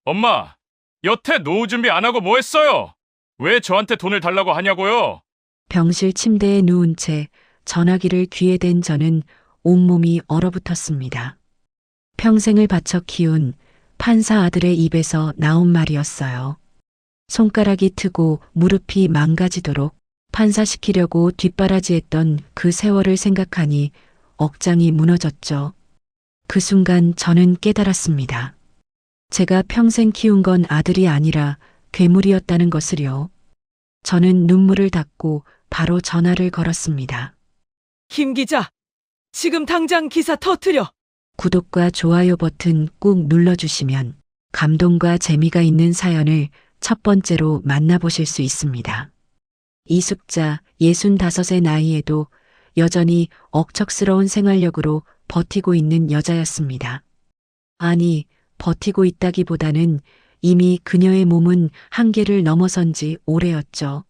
엄마, 여태 노후 준비 안 하고 뭐 했어요? 왜 저한테 돈을 달라고 하냐고요? 병실 침대에 누운 채 전화기를 귀에 댄 저는 온몸이 얼어붙었습니다. 평생을 바쳐 키운 판사 아들의 입에서 나온 말이었어요. 손가락이 트고 무릎이 망가지도록 판사시키려고 뒷바라지했던 그 세월을 생각하니 억장이 무너졌죠. 그 순간 저는 깨달았습니다. 제가 평생 키운 건 아들이 아니라 괴물이었다는 것을요. 저는 눈물을 닦고 바로 전화를 걸었습니다. 김 기자, 지금 당장 기사 터뜨려. 구독과 좋아요 버튼 꾹 눌러주시면 감동과 재미가 있는 사연을 첫 번째로 만나보실 수 있습니다. 이숙자 65의 나이에도 여전히 억척스러운 생활력으로 버티고 있는 여자였습니다. 아니, 버티고 있다기보다는 이미 그녀의 몸은 한계를 넘어선 지 오래였죠.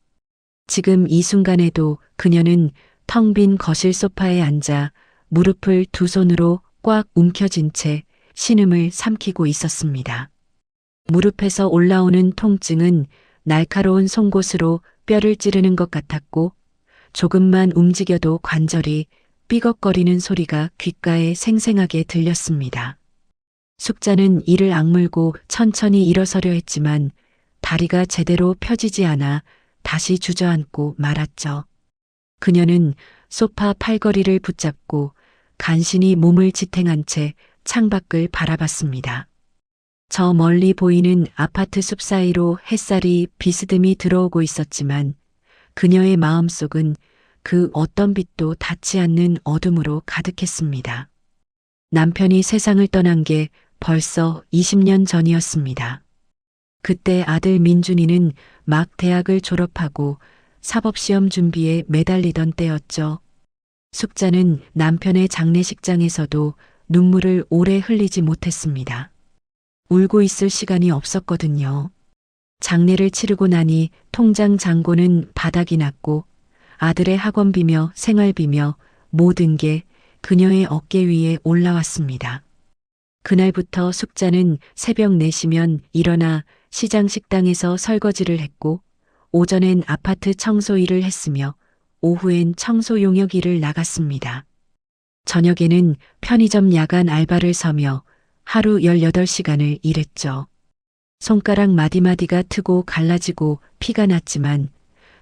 지금 이 순간에도 그녀는 텅 빈 거실 소파에 앉아 무릎을 두 손으로 꽉 움켜쥔 채 신음을 삼키고 있었습니다. 무릎에서 올라오는 통증은 날카로운 송곳으로 뼈를 찌르는 것 같았고 조금만 움직여도 관절이 삐걱거리는 소리가 귓가에 생생하게 들렸습니다. 숙자는 이를 악물고 천천히 일어서려 했지만 다리가 제대로 펴지지 않아 다시 주저앉고 말았죠. 그녀는 소파 팔걸이를 붙잡고 간신히 몸을 지탱한 채 창밖을 바라봤습니다. 저 멀리 보이는 아파트 숲 사이로 햇살이 비스듬히 들어오고 있었지만 그녀의 마음속은 그 어떤 빛도 닿지 않는 어둠으로 가득했습니다. 남편이 세상을 떠난 게 벌써 20년 전이었습니다. 그때 아들 민준이는 막 대학을 졸업하고 사법시험 준비에 매달리던 때였죠. 숙자는 남편의 장례식장에서도 눈물을 오래 흘리지 못했습니다. 울고 있을 시간이 없었거든요. 장례를 치르고 나니 통장 잔고는 바닥이 났고 아들의 학원비며 생활비며 모든 게 그녀의 어깨 위에 올라왔습니다. 그날부터 숙자는 새벽 4시면 일어나 시장 식당에서 설거지를 했고 오전엔 아파트 청소 일을 했으며 오후엔 청소 용역 일을 나갔습니다. 저녁에는 편의점 야간 알바를 서며 하루 18시간을 일했죠. 손가락 마디마디가 트고 갈라지고 피가 났지만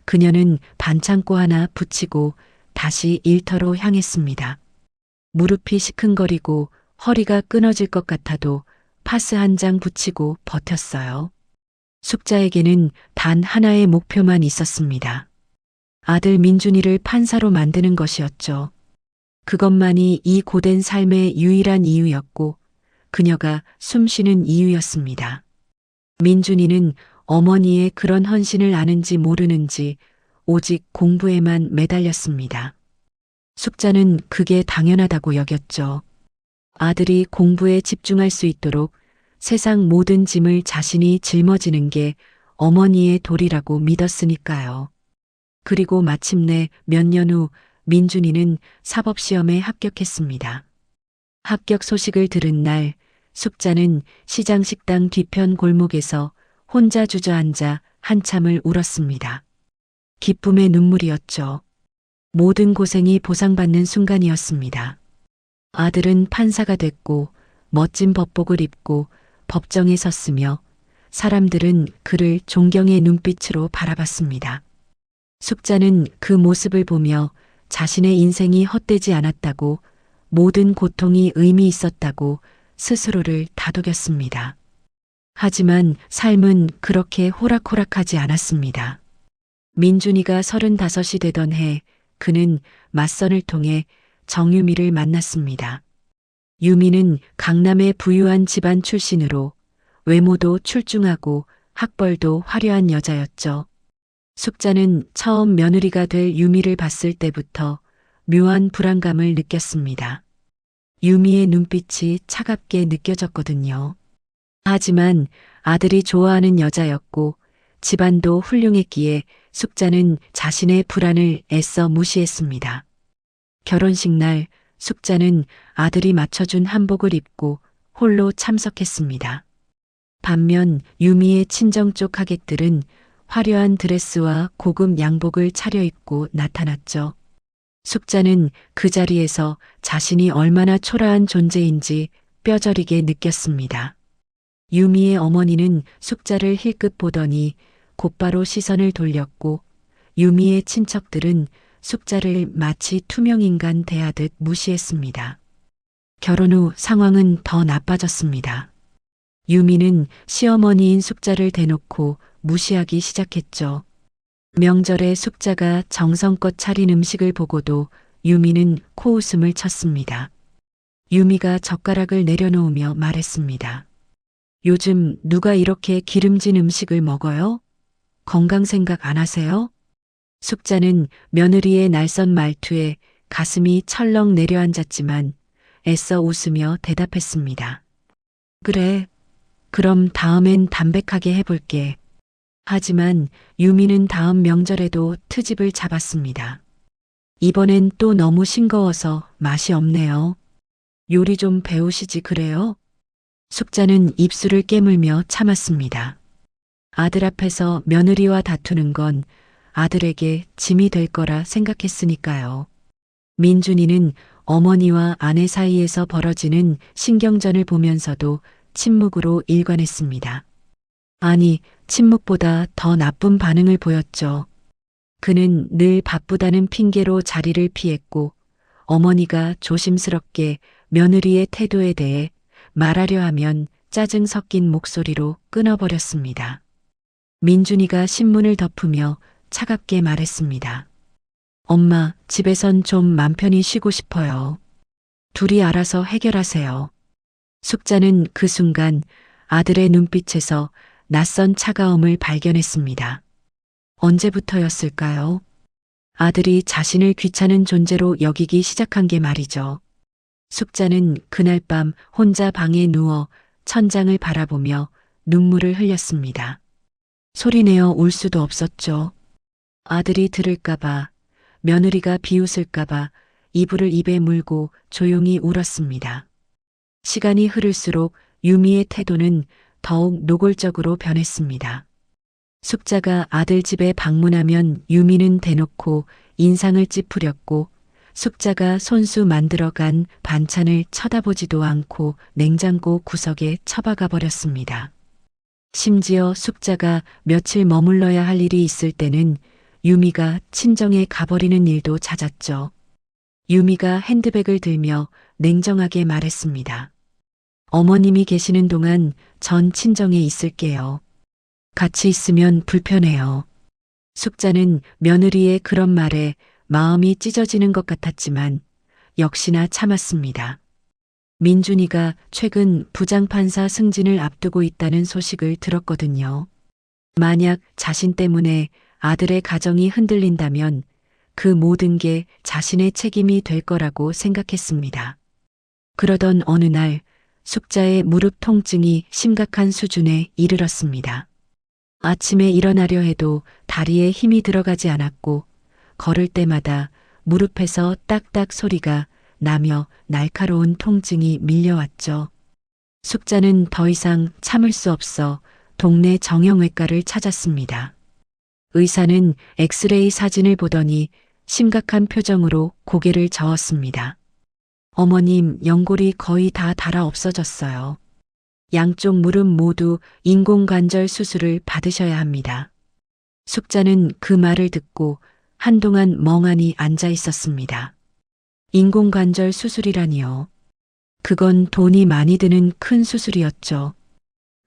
그녀는 반창고 하나 붙이고 다시 일터로 향했습니다. 무릎이 시큰거리고 허리가 끊어질 것 같아도 파스 한 장 붙이고 버텼어요. 숙자에게는 단 하나의 목표만 있었습니다. 아들 민준이를 판사로 만드는 것이었죠. 그것만이 이 고된 삶의 유일한 이유였고 그녀가 숨쉬는 이유였습니다. 민준이는 어머니의 그런 헌신을 아는지 모르는지 오직 공부에만 매달렸습니다. 숙자는 그게 당연하다고 여겼죠. 아들이 공부에 집중할 수 있도록 세상 모든 짐을 자신이 짊어지는 게 어머니의 도리라고 믿었으니까요. 그리고 마침내 몇 년 후 민준이는 사법시험에 합격했습니다. 합격 소식을 들은 날 숙자는 시장식당 뒤편 골목에서 혼자 주저앉아 한참을 울었습니다. 기쁨의 눈물이었죠. 모든 고생이 보상받는 순간이었습니다. 아들은 판사가 됐고 멋진 법복을 입고 법정에 섰으며 사람들은 그를 존경의 눈빛으로 바라봤습니다. 숙자는 그 모습을 보며 자신의 인생이 헛되지 않았다고 모든 고통이 의미 있었다고 스스로를 다독였습니다. 하지만 삶은 그렇게 호락호락하지 않았습니다. 민준이가 35이 되던 해 그는 맞선을 통해 정유미를 만났습니다. 유미는 강남의 부유한 집안 출신으로 외모도 출중하고 학벌도 화려한 여자였죠. 숙자는 처음 며느리가 될 유미를 봤을 때부터 묘한 불안감을 느꼈습니다. 유미의 눈빛이 차갑게 느껴졌거든요. 하지만 아들이 좋아하는 여자였고 집안도 훌륭했기에 숙자는 자신의 불안을 애써 무시했습니다. 결혼식 날 숙자는 아들이 맞춰준 한복을 입고 홀로 참석했습니다. 반면 유미의 친정 쪽 하객들은 화려한 드레스와 고급 양복을 차려입고 나타났죠. 숙자는 그 자리에서 자신이 얼마나 초라한 존재인지 뼈저리게 느꼈습니다. 유미의 어머니는 숙자를 힐끗 보더니 곧바로 시선을 돌렸고 유미의 친척들은 숙자를 마치 투명인간 대하듯 무시했습니다. 결혼 후 상황은 더 나빠졌습니다. 유미는 시어머니인 숙자를 대놓고 무시하기 시작했죠. 명절에 숙자가 정성껏 차린 음식을 보고도 유미는 코웃음을 쳤습니다. 유미가 젓가락을 내려놓으며 말했습니다. 요즘 누가 이렇게 기름진 음식을 먹어요? 건강 생각 안 하세요? 숙자는 며느리의 날선 말투에 가슴이 철렁 내려앉았지만 애써 웃으며 대답했습니다. 그래, 그럼 다음엔 담백하게 해볼게. 하지만 유미는 다음 명절에도 트집을 잡았습니다. 이번엔 또 너무 싱거워서 맛이 없네요. 요리 좀 배우시지 그래요? 숙자는 입술을 깨물며 참았습니다. 아들 앞에서 며느리와 다투는 건 아들에게 짐이 될 거라 생각했으니까요. 민준이는 어머니와 아내 사이에서 벌어지는 신경전을 보면서도 침묵으로 일관했습니다. 아니, 침묵보다 더 나쁜 반응을 보였죠. 그는 늘 바쁘다는 핑계로 자리를 피했고 어머니가 조심스럽게 며느리의 태도에 대해 말하려 하면 짜증 섞인 목소리로 끊어버렸습니다. 민준이가 신문을 덮으며 차갑게 말했습니다. 엄마, 집에선 좀 맘 편히 쉬고 싶어요. 둘이 알아서 해결하세요. 숙자는 그 순간 아들의 눈빛에서 낯선 차가움을 발견했습니다. 언제부터였을까요? 아들이 자신을 귀찮은 존재로 여기기 시작한 게 말이죠. 숙자는 그날 밤 혼자 방에 누워 천장을 바라보며 눈물을 흘렸습니다. 소리내어 울 수도 없었죠. 아들이 들을까봐, 며느리가 비웃을까봐 이불을 입에 물고 조용히 울었습니다. 시간이 흐를수록 유미의 태도는 더욱 노골적으로 변했습니다. 숙자가 아들 집에 방문하면 유미는 대놓고 인상을 찌푸렸고 숙자가 손수 만들어간 반찬을 쳐다보지도 않고 냉장고 구석에 처박아 버렸습니다. 심지어 숙자가 며칠 머물러야 할 일이 있을 때는 유미가 친정에 가버리는 일도 잦았죠. 유미가 핸드백을 들며 냉정하게 말했습니다. 어머님이 계시는 동안 전 친정에 있을게요. 같이 있으면 불편해요. 숙자는 며느리의 그런 말에 마음이 찢어지는 것 같았지만 역시나 참았습니다. 민준이가 최근 부장판사 승진을 앞두고 있다는 소식을 들었거든요. 만약 자신 때문에 아들의 가정이 흔들린다면 그 모든 게 자신의 책임이 될 거라고 생각했습니다. 그러던 어느 날 숙자의 무릎 통증이 심각한 수준에 이르렀습니다. 아침에 일어나려 해도 다리에 힘이 들어가지 않았고 걸을 때마다 무릎에서 딱딱 소리가 나며 날카로운 통증이 밀려왔죠. 숙자는 더 이상 참을 수 없어 동네 정형외과를 찾았습니다. 의사는 엑스레이 사진을 보더니 심각한 표정으로 고개를 저었습니다. 어머님, 연골이 거의 다 닳아 없어졌어요. 양쪽 무릎 모두 인공관절 수술을 받으셔야 합니다. 숙자는 그 말을 듣고 한동안 멍하니 앉아 있었습니다. 인공관절 수술이라니요. 그건 돈이 많이 드는 큰 수술이었죠.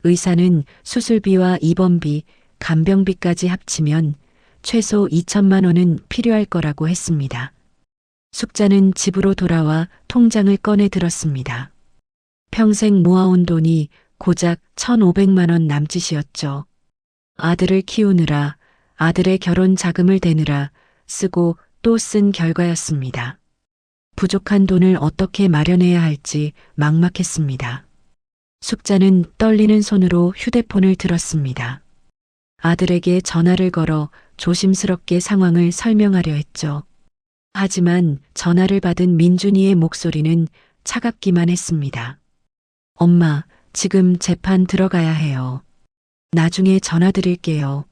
의사는 수술비와 입원비, 간병비까지 합치면 최소 2천만 원은 필요할 거라고 했습니다. 숙자는 집으로 돌아와 통장을 꺼내 들었습니다. 평생 모아온 돈이 고작 1,500만 원 남짓이었죠. 아들을 키우느라, 아들의 결혼 자금을 대느라 쓰고 또 쓴 결과였습니다. 부족한 돈을 어떻게 마련해야 할지 막막했습니다. 숙자는 떨리는 손으로 휴대폰을 들었습니다. 아들에게 전화를 걸어 조심스럽게 상황을 설명하려 했죠. 하지만 전화를 받은 민준이의 목소리는 차갑기만 했습니다. 엄마, 지금 재판 들어가야 해요. 나중에 전화 드릴게요.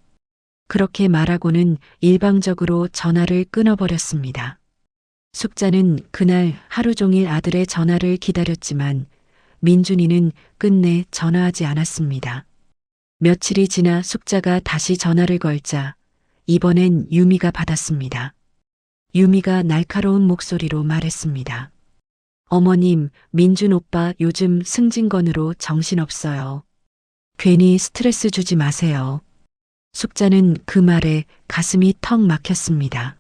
그렇게 말하고는 일방적으로 전화를 끊어버렸습니다. 숙자는 그날 하루 종일 아들의 전화를 기다렸지만 민준이는 끝내 전화하지 않았습니다. 며칠이 지나 숙자가 다시 전화를 걸자 이번엔 유미가 받았습니다. 유미가 날카로운 목소리로 말했습니다. 어머님, 민준 오빠 요즘 승진건으로 정신없어요. 괜히 스트레스 주지 마세요. 숙자는 그 말에 가슴이 턱 막혔습니다.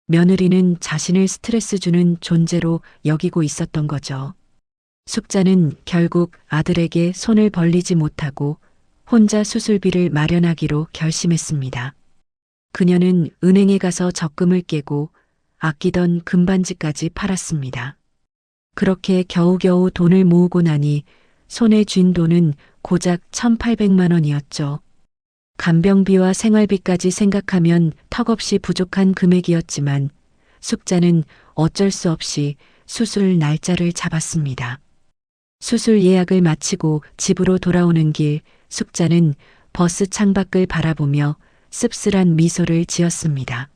며느리는 자신을 스트레스 주는 존재로 여기고 있었던 거죠. 숙자는 결국 아들에게 손을 벌리지 못하고 혼자 수술비를 마련하기로 결심했습니다. 그녀는 은행에 가서 적금을 깨고 아끼던 금반지까지 팔았습니다. 그렇게 겨우겨우 돈을 모으고 나니 손에 쥔 돈은 고작 1,800만 원이었죠. 간병비와 생활비까지 생각하면 턱없이 부족한 금액이었지만 숙자는 어쩔 수 없이 수술 날짜를 잡았습니다. 수술 예약을 마치고 집으로 돌아오는 길 숙자는 버스 창밖을 바라보며 씁쓸한 미소를 지었습니다.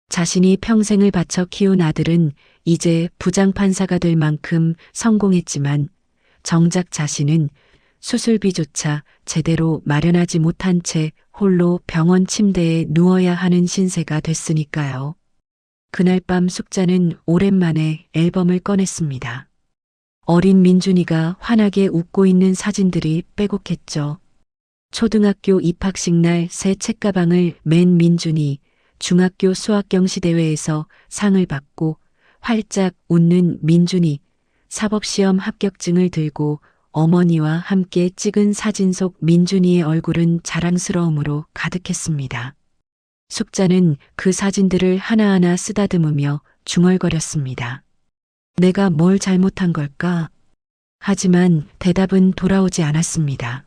자신이 평생을 바쳐 키운 아들은 이제 부장판사가 될 만큼 성공했지만 정작 자신은 수술비조차 제대로 마련하지 못한 채 홀로 병원 침대에 누워야 하는 신세가 됐으니까요. 그날 밤 숙자는 오랜만에 앨범을 꺼냈습니다. 어린 민준이가 환하게 웃고 있는 사진들이 빼곡했죠. 초등학교 입학식 날 새 책가방을 맨 민준이, 중학교 수학경시 대회에서 상을 받고 활짝 웃는 민준이, 사법시험 합격증을 들고 어머니와 함께 찍은 사진 속 민준이의 얼굴은 자랑스러움으로 가득했습니다. 숙자는 그 사진들을 하나하나 쓰다듬으며 중얼거렸습니다. 내가 뭘 잘못한 걸까? 하지만 대답은 돌아오지 않았습니다.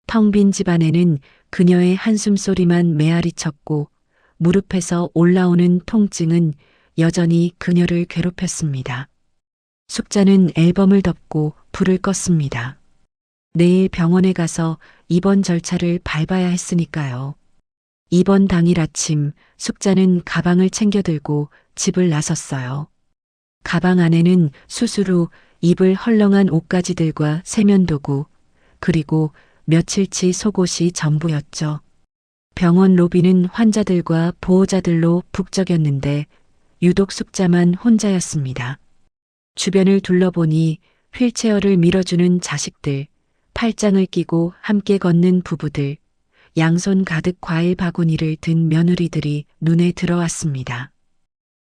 텅 빈 집안에는 그녀의 한숨소리만 메아리쳤고 무릎에서 올라오는 통증은 여전히 그녀를 괴롭혔습니다. 숙자는 앨범을 덮고 불을 껐습니다. 내일 병원에 가서 입원 절차를 밟아야 했으니까요. 입원 당일 아침 숙자는 가방을 챙겨 들고 집을 나섰어요. 가방 안에는 수술 후 입을 헐렁한 옷가지들과 세면도구, 그리고 며칠치 속옷이 전부였죠. 병원 로비는 환자들과 보호자들로 북적였는데 유독 숙자만 혼자였습니다. 주변을 둘러보니 휠체어를 밀어주는 자식들, 팔짱을 끼고 함께 걷는 부부들, 양손 가득 과일 바구니를 든 며느리들이 눈에 들어왔습니다.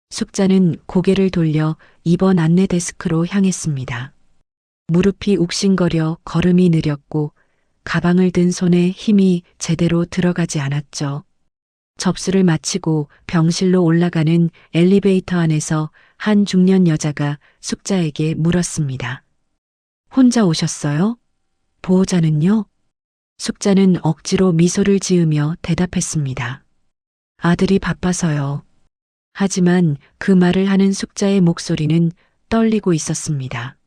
숙자는 고개를 돌려 입원 안내 데스크로 향했습니다. 무릎이 욱신거려 걸음이 느렸고 가방을 든 손에 힘이 제대로 들어가지 않았죠. 접수를 마치고 병실로 올라가는 엘리베이터 안에서 한 중년 여자가 숙자에게 물었습니다. 혼자 오셨어요? 보호자는요? 숙자는 억지로 미소를 지으며 대답했습니다. 아들이 바빠서요. 하지만 그 말을 하는 숙자의 목소리는 떨리고 있었습니다.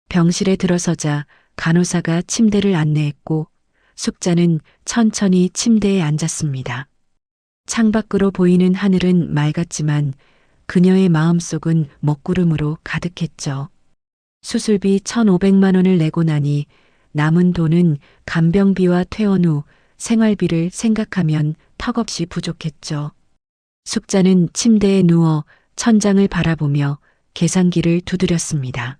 병실에 들어서자 간호사가 침대를 안내했고 숙자는 천천히 침대에 앉았습니다. 창밖으로 보이는 하늘은 맑았지만 그녀의 마음속은 먹구름으로 가득했죠. 수술비 1,500만 원을 내고 나니 남은 돈은 간병비와 퇴원 후 생활비를 생각하면 턱없이 부족했죠. 숙자는 침대에 누워 천장을 바라보며 계산기를 두드렸습니다.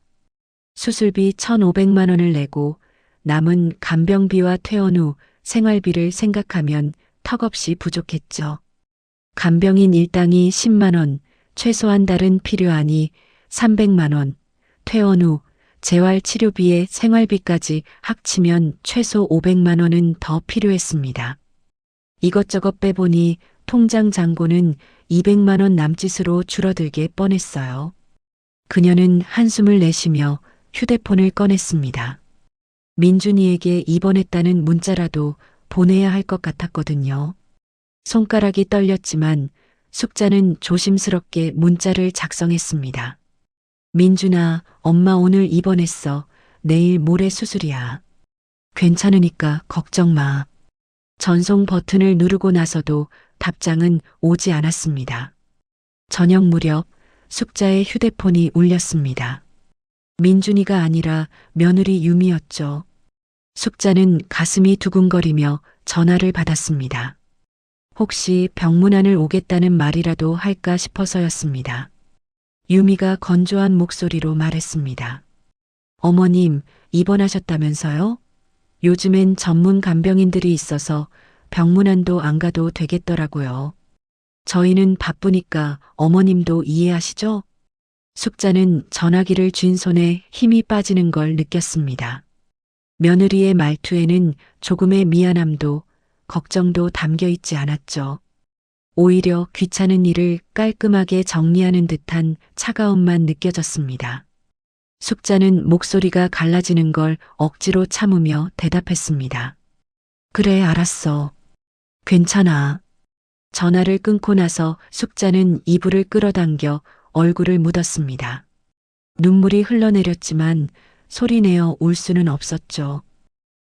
수술비 1,500만 원을 내고 남은 간병비와 퇴원 후 생활비를 생각하면 턱없이 부족했죠. 간병인 일당이 10만 원, 최소 한 달은 필요하니 300만 원, 퇴원 후 재활 치료비에 생활비까지 합치면 최소 500만 원은 더 필요했습니다. 이것저것 빼보니 통장 잔고는 200만 원 남짓으로 줄어들게 뻔했어요. 그녀는 한숨을 내쉬며 휴대폰을 꺼냈습니다. 민준이에게 입원했다는 문자라도 보내야 할 것 같았거든요. 손가락이 떨렸지만 숙자는 조심스럽게 문자를 작성했습니다. 민준아, 엄마 오늘 입원했어. 내일 모레 수술이야. 괜찮으니까 걱정 마. 전송 버튼을 누르고 나서도 답장은 오지 않았습니다. 저녁 무렵 숙자의 휴대폰이 울렸습니다. 민준이가 아니라 며느리 유미였죠. 숙자는 가슴이 두근거리며 전화를 받았습니다. 혹시 병문안을 오겠다는 말이라도 할까 싶어서였습니다. 유미가 건조한 목소리로 말했습니다. 어머님, 입원하셨다면서요? 요즘엔 전문 간병인들이 있어서 병문안도 안 가도 되겠더라고요. 저희는 바쁘니까 어머님도 이해하시죠? 숙자는 전화기를 쥔 손에 힘이 빠지는 걸 느꼈습니다. 며느리의 말투에는 조금의 미안함도 걱정도 담겨 있지 않았죠. 오히려 귀찮은 일을 깔끔하게 정리하는 듯한 차가움만 느껴졌습니다. 숙자는 목소리가 갈라지는 걸 억지로 참으며 대답했습니다. 그래, 알았어. 괜찮아. 전화를 끊고 나서 숙자는 이불을 끌어당겨 얼굴을 묻었습니다. 눈물이 흘러내렸지만 소리내어 울 수는 없었죠.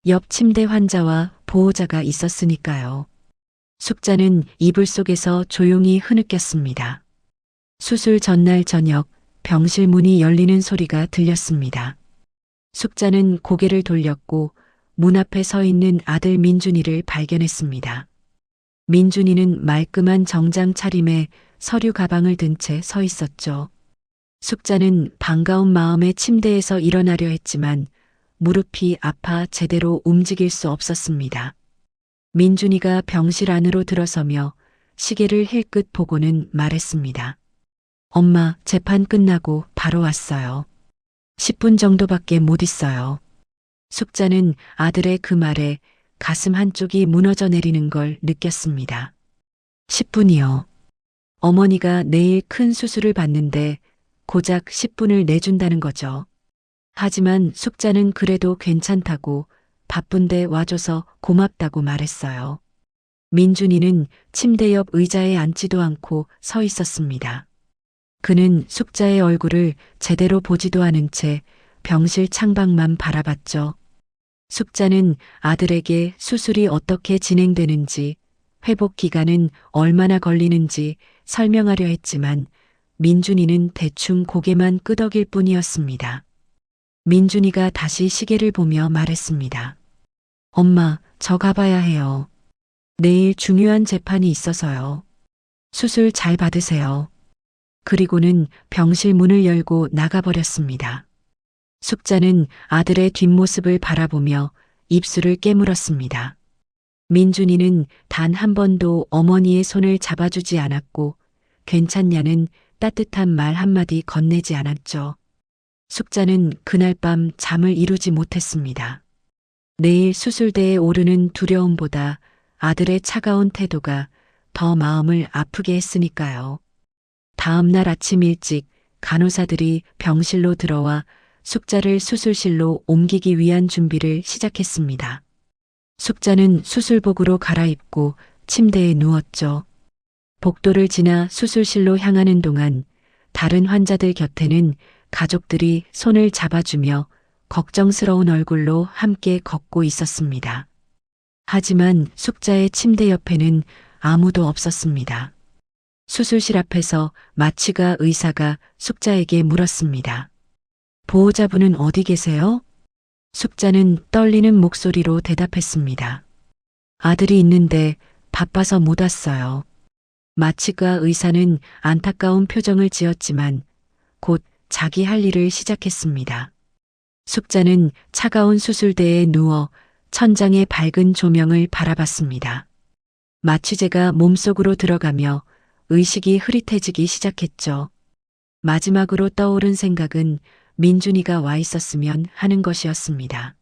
옆 침대 환자와 보호자가 있었으니까요. 숙자는 이불 속에서 조용히 흐느꼈습니다. 수술 전날 저녁 병실 문이 열리는 소리가 들렸습니다. 숙자는 고개를 돌렸고 문 앞에 서 있는 아들 민준이를 발견했습니다. 민준이는 말끔한 정장 차림에 서류 가방을 든 채 서 있었죠. 숙자는 반가운 마음에 침대에서 일어나려 했지만 무릎이 아파 제대로 움직일 수 없었습니다. 민준이가 병실 안으로 들어서며 시계를 힐끗 보고는 말했습니다. 엄마, 재판 끝나고 바로 왔어요. 10분 정도밖에 못 있어요. 숙자는 아들의 그 말에 가슴 한쪽이 무너져 내리는 걸 느꼈습니다. 10분이요. 어머니가 내일 큰 수술을 받는데 고작 10분을 내준다는 거죠. 하지만 숙자는 그래도 괜찮다고 바쁜데 와줘서 고맙다고 말했어요. 민준이는 침대 옆 의자에 앉지도 않고 서 있었습니다. 그는 숙자의 얼굴을 제대로 보지도 않은 채 병실 창밖만 바라봤죠. 숙자는 아들에게 수술이 어떻게 진행되는지, 회복 기간은 얼마나 걸리는지 설명하려 했지만 민준이는 대충 고개만 끄덕일 뿐이었습니다. 민준이가 다시 시계를 보며 말했습니다. 엄마, 저 가봐야 해요. 내일 중요한 재판이 있어서요. 수술 잘 받으세요. 그리고는 병실 문을 열고 나가버렸습니다. 숙자는 아들의 뒷모습을 바라보며 입술을 깨물었습니다. 민준이는 단 한 번도 어머니의 손을 잡아주지 않았고 괜찮냐는 따뜻한 말 한마디 건네지 않았죠. 숙자는 그날 밤 잠을 이루지 못했습니다. 내일 수술대에 오르는 두려움보다 아들의 차가운 태도가 더 마음을 아프게 했으니까요. 다음 날 아침 일찍 간호사들이 병실로 들어와 숙자를 수술실로 옮기기 위한 준비를 시작했습니다. 숙자는 수술복으로 갈아입고 침대에 누웠죠. 복도를 지나 수술실로 향하는 동안 다른 환자들 곁에는 가족들이 손을 잡아주며 걱정스러운 얼굴로 함께 걷고 있었습니다. 하지만 숙자의 침대 옆에는 아무도 없었습니다. 수술실 앞에서 마취가 의사가 숙자에게 물었습니다. 보호자분은 어디 계세요? 숙자는 떨리는 목소리로 대답했습니다. 아들이 있는데 바빠서 못 왔어요. 마취가 의사는 안타까운 표정을 지었지만 곧 자기 할 일을 시작했습니다. 숙자는 차가운 수술대에 누워 천장의 밝은 조명을 바라봤습니다. 마취제가 몸속으로 들어가며 의식이 흐릿해지기 시작했죠. 마지막으로 떠오른 생각은 민준이가 와 있었으면 하는 것이었습니다.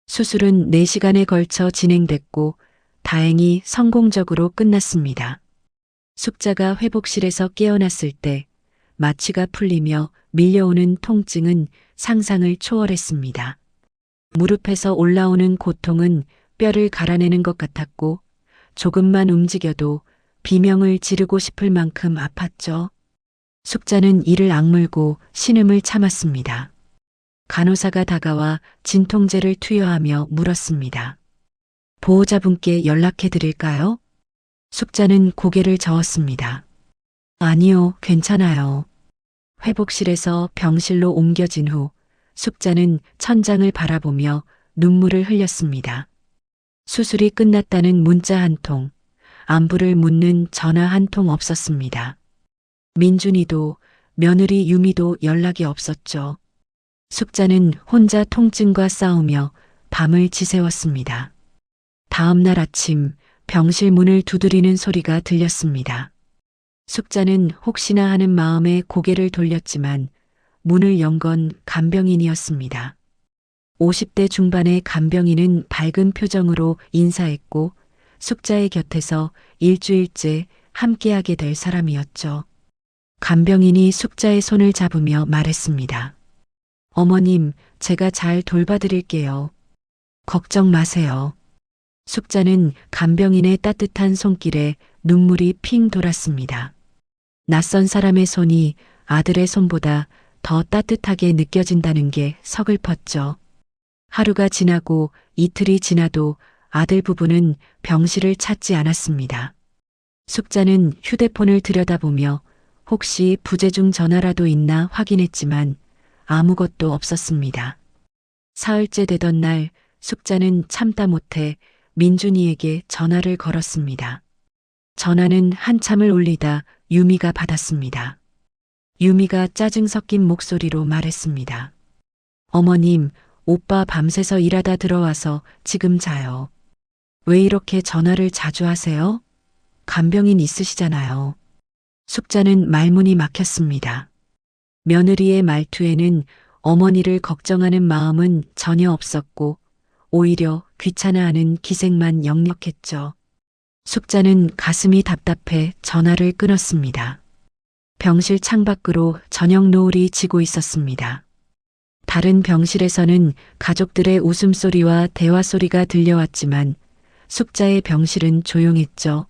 수술은 4시간에 걸쳐 진행됐고 다행히 성공적으로 끝났습니다. 숙자가 회복실에서 깨어났을 때 마취가 풀리며 밀려오는 통증은 상상을 초월했습니다. 무릎에서 올라오는 고통은 뼈를 갈아내는 것 같았고 조금만 움직여도 비명을 지르고 싶을 만큼 아팠죠. 숙자는 이를 악물고 신음을 참았습니다. 간호사가 다가와 진통제를 투여하며 물었습니다. 보호자분께 연락해 드릴까요? 숙자는 고개를 저었습니다. 아니요, 괜찮아요. 회복실에서 병실로 옮겨진 후 숙자는 천장을 바라보며 눈물을 흘렸습니다. 수술이 끝났다는 문자 한 통, 안부를 묻는 전화 한 통 없었습니다. 민준이도 며느리 유미도 연락이 없었죠. 숙자는 혼자 통증과 싸우며 밤을 지새웠습니다. 다음 날 아침 병실 문을 두드리는 소리가 들렸습니다. 숙자는 혹시나 하는 마음에 고개를 돌렸지만 문을 연 건 간병인이었습니다. 50대 중반의 간병인은 밝은 표정으로 인사했고 숙자의 곁에서 일주일째 함께하게 될 사람이었죠. 간병인이 숙자의 손을 잡으며 말했습니다. 어머님, 제가 잘 돌봐드릴게요. 걱정 마세요. 숙자는 간병인의 따뜻한 손길에 눈물이 핑 돌았습니다. 낯선 사람의 손이 아들의 손보다 더 따뜻하게 느껴진다는 게 서글펐죠. 하루가 지나고 이틀이 지나도 아들 부부는 병실을 찾지 않았습니다. 숙자는 휴대폰을 들여다보며 혹시 부재중 전화라도 있나 확인했지만 아무것도 없었습니다. 사흘째 되던 날 숙자는 참다 못해 민준이에게 전화를 걸었습니다. 전화는 한참을 울리다 유미가 받았습니다. 유미가 짜증 섞인 목소리로 말했습니다. 어머님, 오빠 밤새서 일하다 들어와서 지금 자요. 왜 이렇게 전화를 자주 하세요? 간병인 있으시잖아요. 숙자는 말문이 막혔습니다. 며느리의 말투에는 어머니를 걱정하는 마음은 전혀 없었고 오히려 귀찮아하는 기색만 역력했죠. 숙자는 가슴이 답답해 전화를 끊었습니다. 병실 창밖으로 저녁 노을이 지고 있었습니다. 다른 병실에서는 가족들의 웃음소리와 대화소리가 들려왔지만 숙자의 병실은 조용했죠.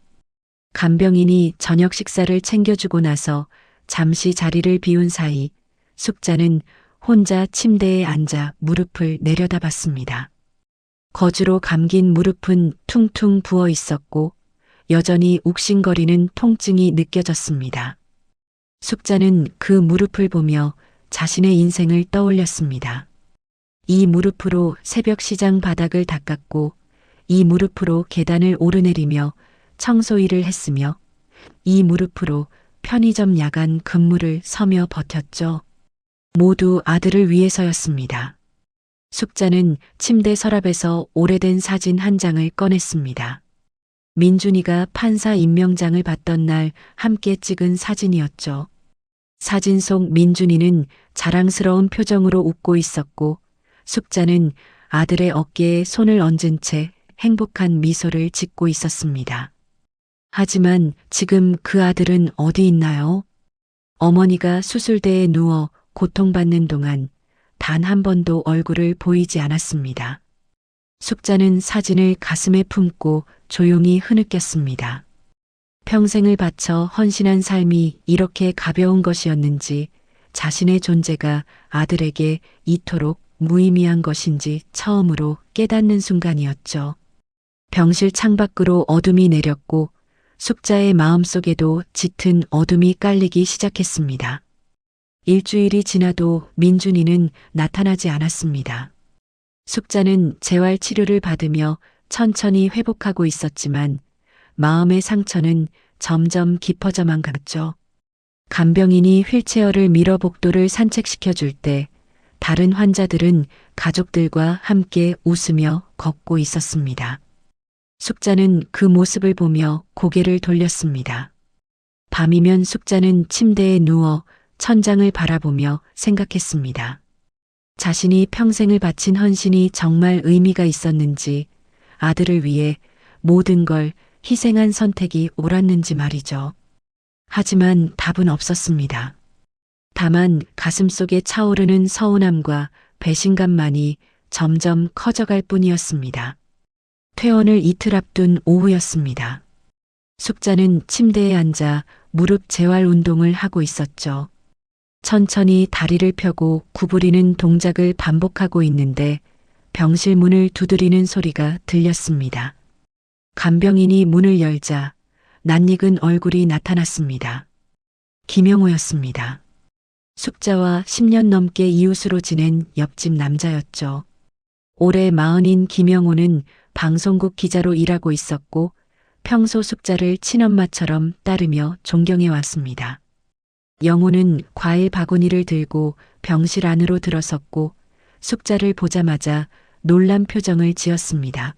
간병인이 저녁 식사를 챙겨주고 나서 잠시 자리를 비운 사이 숙자는 혼자 침대에 앉아 무릎을 내려다봤습니다. 거즈로 감긴 무릎은 퉁퉁 부어 있었고 여전히 욱신거리는 통증이 느껴졌습니다. 숙자는 그 무릎을 보며 자신의 인생을 떠올렸습니다. 이 무릎으로 새벽 시장 바닥을 닦았고 이 무릎으로 계단을 오르내리며 청소 일을 했으며 이 무릎으로 편의점 야간 근무를 서며 버텼죠. 모두 아들을 위해서였습니다. 숙자는 침대 서랍에서 오래된 사진 한 장을 꺼냈습니다. 민준이가 판사 임명장을 받던 날 함께 찍은 사진이었죠. 사진 속 민준이는 자랑스러운 표정으로 웃고 있었고 숙자는 아들의 어깨에 손을 얹은 채 행복한 미소를 짓고 있었습니다. 하지만 지금 그 아들은 어디 있나요? 어머니가 수술대에 누워 고통받는 동안 단 한 번도 얼굴을 보이지 않았습니다. 숙자는 사진을 가슴에 품고 조용히 흐느꼈습니다. 평생을 바쳐 헌신한 삶이 이렇게 가벼운 것이었는지 자신의 존재가 아들에게 이토록 무의미한 것인지 처음으로 깨닫는 순간이었죠. 병실 창밖으로 어둠이 내렸고 숙자의 마음속에도 짙은 어둠이 깔리기 시작했습니다. 일주일이 지나도 민준이는 나타나지 않았습니다. 숙자는 재활 치료를 받으며 천천히 회복하고 있었지만 마음의 상처는 점점 깊어져만 갔죠. 간병인이 휠체어를 밀어 복도를 산책시켜줄 때 다른 환자들은 가족들과 함께 웃으며 걷고 있었습니다. 숙자는 그 모습을 보며 고개를 돌렸습니다. 밤이면 숙자는 침대에 누워 천장을 바라보며 생각했습니다. 자신이 평생을 바친 헌신이 정말 의미가 있었는지, 아들을 위해 모든 걸 희생한 선택이 옳았는지 말이죠. 하지만 답은 없었습니다. 다만 가슴속에 차오르는 서운함과 배신감만이 점점 커져갈 뿐이었습니다. 퇴원을 이틀 앞둔 오후였습니다. 숙자는 침대에 앉아 무릎 재활 운동을 하고 있었죠. 천천히 다리를 펴고 구부리는 동작을 반복하고 있는데 병실 문을 두드리는 소리가 들렸습니다. 간병인이 문을 열자 낯익은 얼굴이 나타났습니다. 김영호였습니다. 숙자와 10년 넘게 이웃으로 지낸 옆집 남자였죠. 올해 40인 김영호는 방송국 기자로 일하고 있었고 평소 숙자를 친엄마처럼 따르며 존경해 왔습니다. 영호는 과일 바구니를 들고 병실 안으로 들어섰고 숙자를 보자마자 놀란 표정을 지었습니다.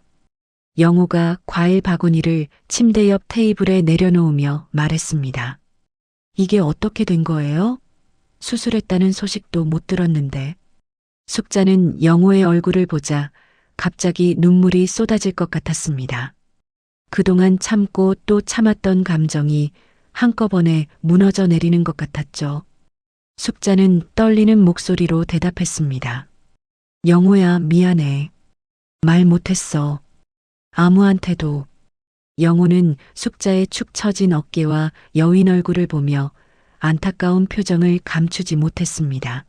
영호가 과일 바구니를 침대 옆 테이블에 내려놓으며 말했습니다. 이게 어떻게 된 거예요? 수술했다는 소식도 못 들었는데. 숙자는 영호의 얼굴을 보자 갑자기 눈물이 쏟아질 것 같았습니다. 그동안 참고 또 참았던 감정이 한꺼번에 무너져 내리는 것 같았죠. 숙자는 떨리는 목소리로 대답했습니다. 영호야, 미안해. 말 못했어. 아무한테도. 영호는 숙자의 축 처진 어깨와 여윈 얼굴을 보며 안타까운 표정을 감추지 못했습니다.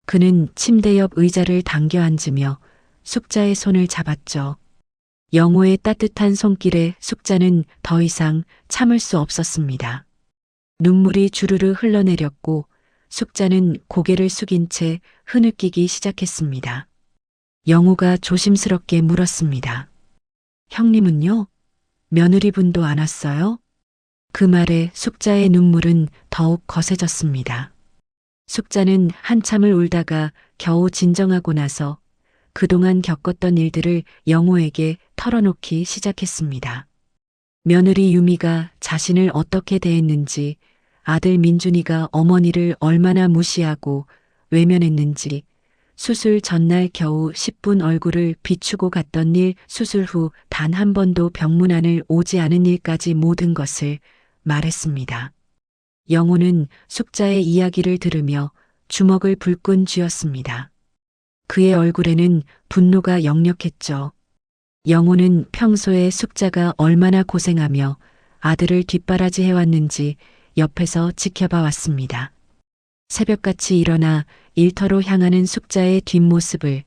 그는 침대 옆 의자를 당겨 앉으며 숙자의 손을 잡았죠. 영호의 따뜻한 손길에 숙자는 더 이상 참을 수 없었습니다. 눈물이 주르르 흘러내렸고 숙자는 고개를 숙인 채 흐느끼기 시작했습니다. 영호가 조심스럽게 물었습니다. 형님은요? 며느리분도 안 왔어요? 그 말에 숙자의 눈물은 더욱 거세졌습니다. 숙자는 한참을 울다가 겨우 진정하고 나서 그동안 겪었던 일들을 영호에게 털어놓기 시작했습니다. 며느리 유미가 자신을 어떻게 대했는지, 아들 민준이가 어머니를 얼마나 무시하고 외면했는지, 수술 전날 겨우 10분 얼굴을 비추고 갔던 일, 수술 후 단 한 번도 병문안을 오지 않은 일까지 모든 것을 말했습니다. 영호는 숙자의 이야기를 들으며 주먹을 불끈 쥐었습니다. 그의 얼굴에는 분노가 역력했죠. 영호는 평소에 숙자가 얼마나 고생하며 아들을 뒷바라지해왔는지 옆에서 지켜봐 왔습니다. 새벽같이 일어나 일터로 향하는 숙자의 뒷모습을,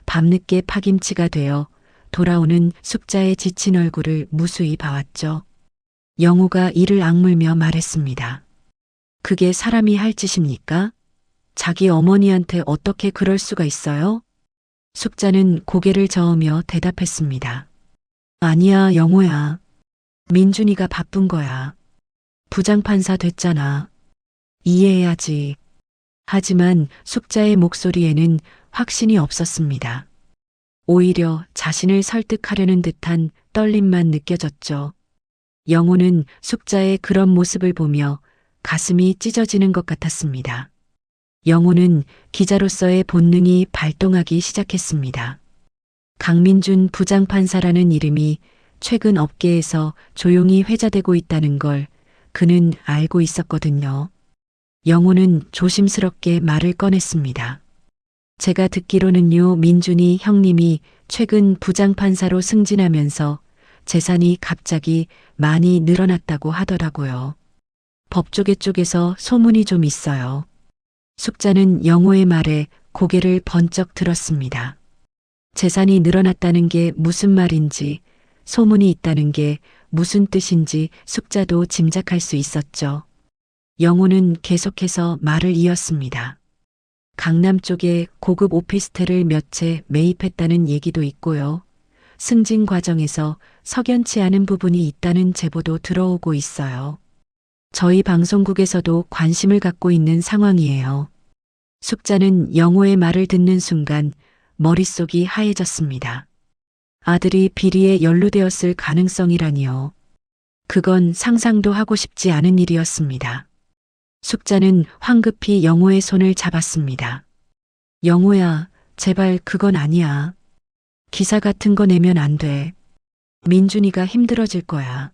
밤늦게 파김치가 되어 돌아오는 숙자의 지친 얼굴을 무수히 봐왔죠. 영호가 이를 악물며 말했습니다. 그게 사람이 할 짓입니까? 자기 어머니한테 어떻게 그럴 수가 있어요? 숙자는 고개를 저으며 대답했습니다. 아니야, 영호야. 민준이가 바쁜 거야. 부장판사 됐잖아. 이해해야지. 하지만 숙자의 목소리에는 확신이 없었습니다. 오히려 자신을 설득하려는 듯한 떨림만 느껴졌죠. 영호는 숙자의 그런 모습을 보며 가슴이 찢어지는 것 같았습니다. 영호는 기자로서의 본능이 발동하기 시작했습니다. 강민준 부장판사라는 이름이 최근 업계에서 조용히 회자되고 있다는 걸 그는 알고 있었거든요. 영호는 조심스럽게 말을 꺼냈습니다. 제가 듣기로는요, 민준이 형님이 최근 부장판사로 승진하면서 재산이 갑자기 많이 늘어났다고 하더라고요. 법조계 쪽에서 소문이 좀 있어요. 숙자는 영호의 말에 고개를 번쩍 들었습니다. 재산이 늘어났다는 게 무슨 말인지, 소문이 있다는 게 무슨 뜻인지 숙자도 짐작할 수 있었죠. 영호는 계속해서 말을 이었습니다. 강남 쪽에 고급 오피스텔을 몇 채 매입했다는 얘기도 있고요. 승진 과정에서 석연치 않은 부분이 있다는 제보도 들어오고 있어요. 저희 방송국에서도 관심을 갖고 있는 상황이에요. 숙자는 영호의 말을 듣는 순간 머릿속이 하얘졌습니다. 아들이 비리에 연루되었을 가능성이라니요. 그건 상상도 하고 싶지 않은 일이었습니다. 숙자는 황급히 영호의 손을 잡았습니다. 영호야, 제발 그건 아니야. 기사 같은 거 내면 안 돼. 민준이가 힘들어질 거야.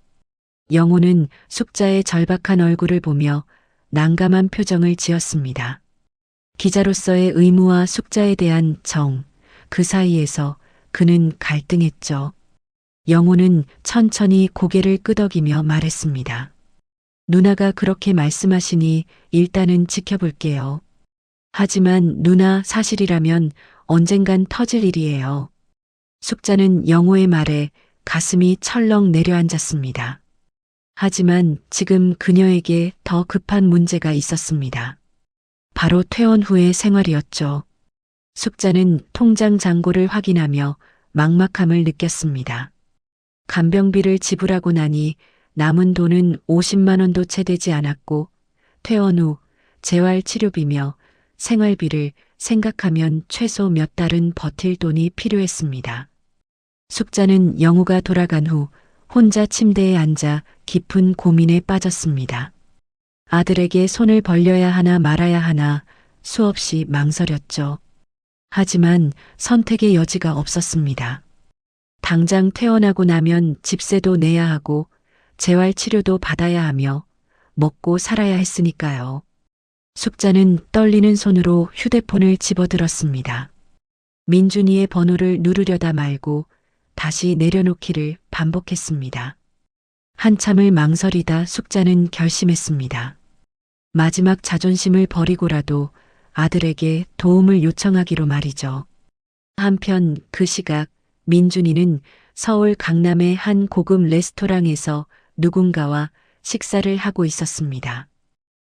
영호는 숙자의 절박한 얼굴을 보며 난감한 표정을 지었습니다. 기자로서의 의무와 숙자에 대한 정, 그 사이에서 그는 갈등했죠. 영호는 천천히 고개를 끄덕이며 말했습니다. 누나가 그렇게 말씀하시니 일단은 지켜볼게요. 하지만 누나 사실이라면 언젠간 터질 일이에요. 숙자는 영호의 말에 가슴이 철렁 내려앉았습니다. 하지만 지금 그녀에게 더 급한 문제가 있었습니다. 바로 퇴원 후의 생활이었죠. 숙자는 통장 잔고를 확인하며 막막함을 느꼈습니다. 간병비를 지불하고 나니 남은 돈은 50만 원도 채 되지 않았고 퇴원 후 재활 치료비며 생활비를 생각하면 최소 몇 달은 버틸 돈이 필요했습니다. 숙자는 영우가 돌아간 후 혼자 침대에 앉아 깊은 고민에 빠졌습니다. 아들에게 손을 벌려야 하나 말아야 하나 수없이 망설였죠. 하지만 선택의 여지가 없었습니다. 당장 퇴원하고 나면 집세도 내야 하고 재활 치료도 받아야 하며 먹고 살아야 했으니까요. 숙자는 떨리는 손으로 휴대폰을 집어들었습니다. 민준이의 번호를 누르려다 말고 다시 내려놓기를 반복했습니다. 한참을 망설이다 숙자는 결심했습니다. 마지막 자존심을 버리고라도 아들에게 도움을 요청하기로 말이죠. 한편 그 시각 민준이는 서울 강남의 한 고급 레스토랑에서 누군가와 식사를 하고 있었습니다.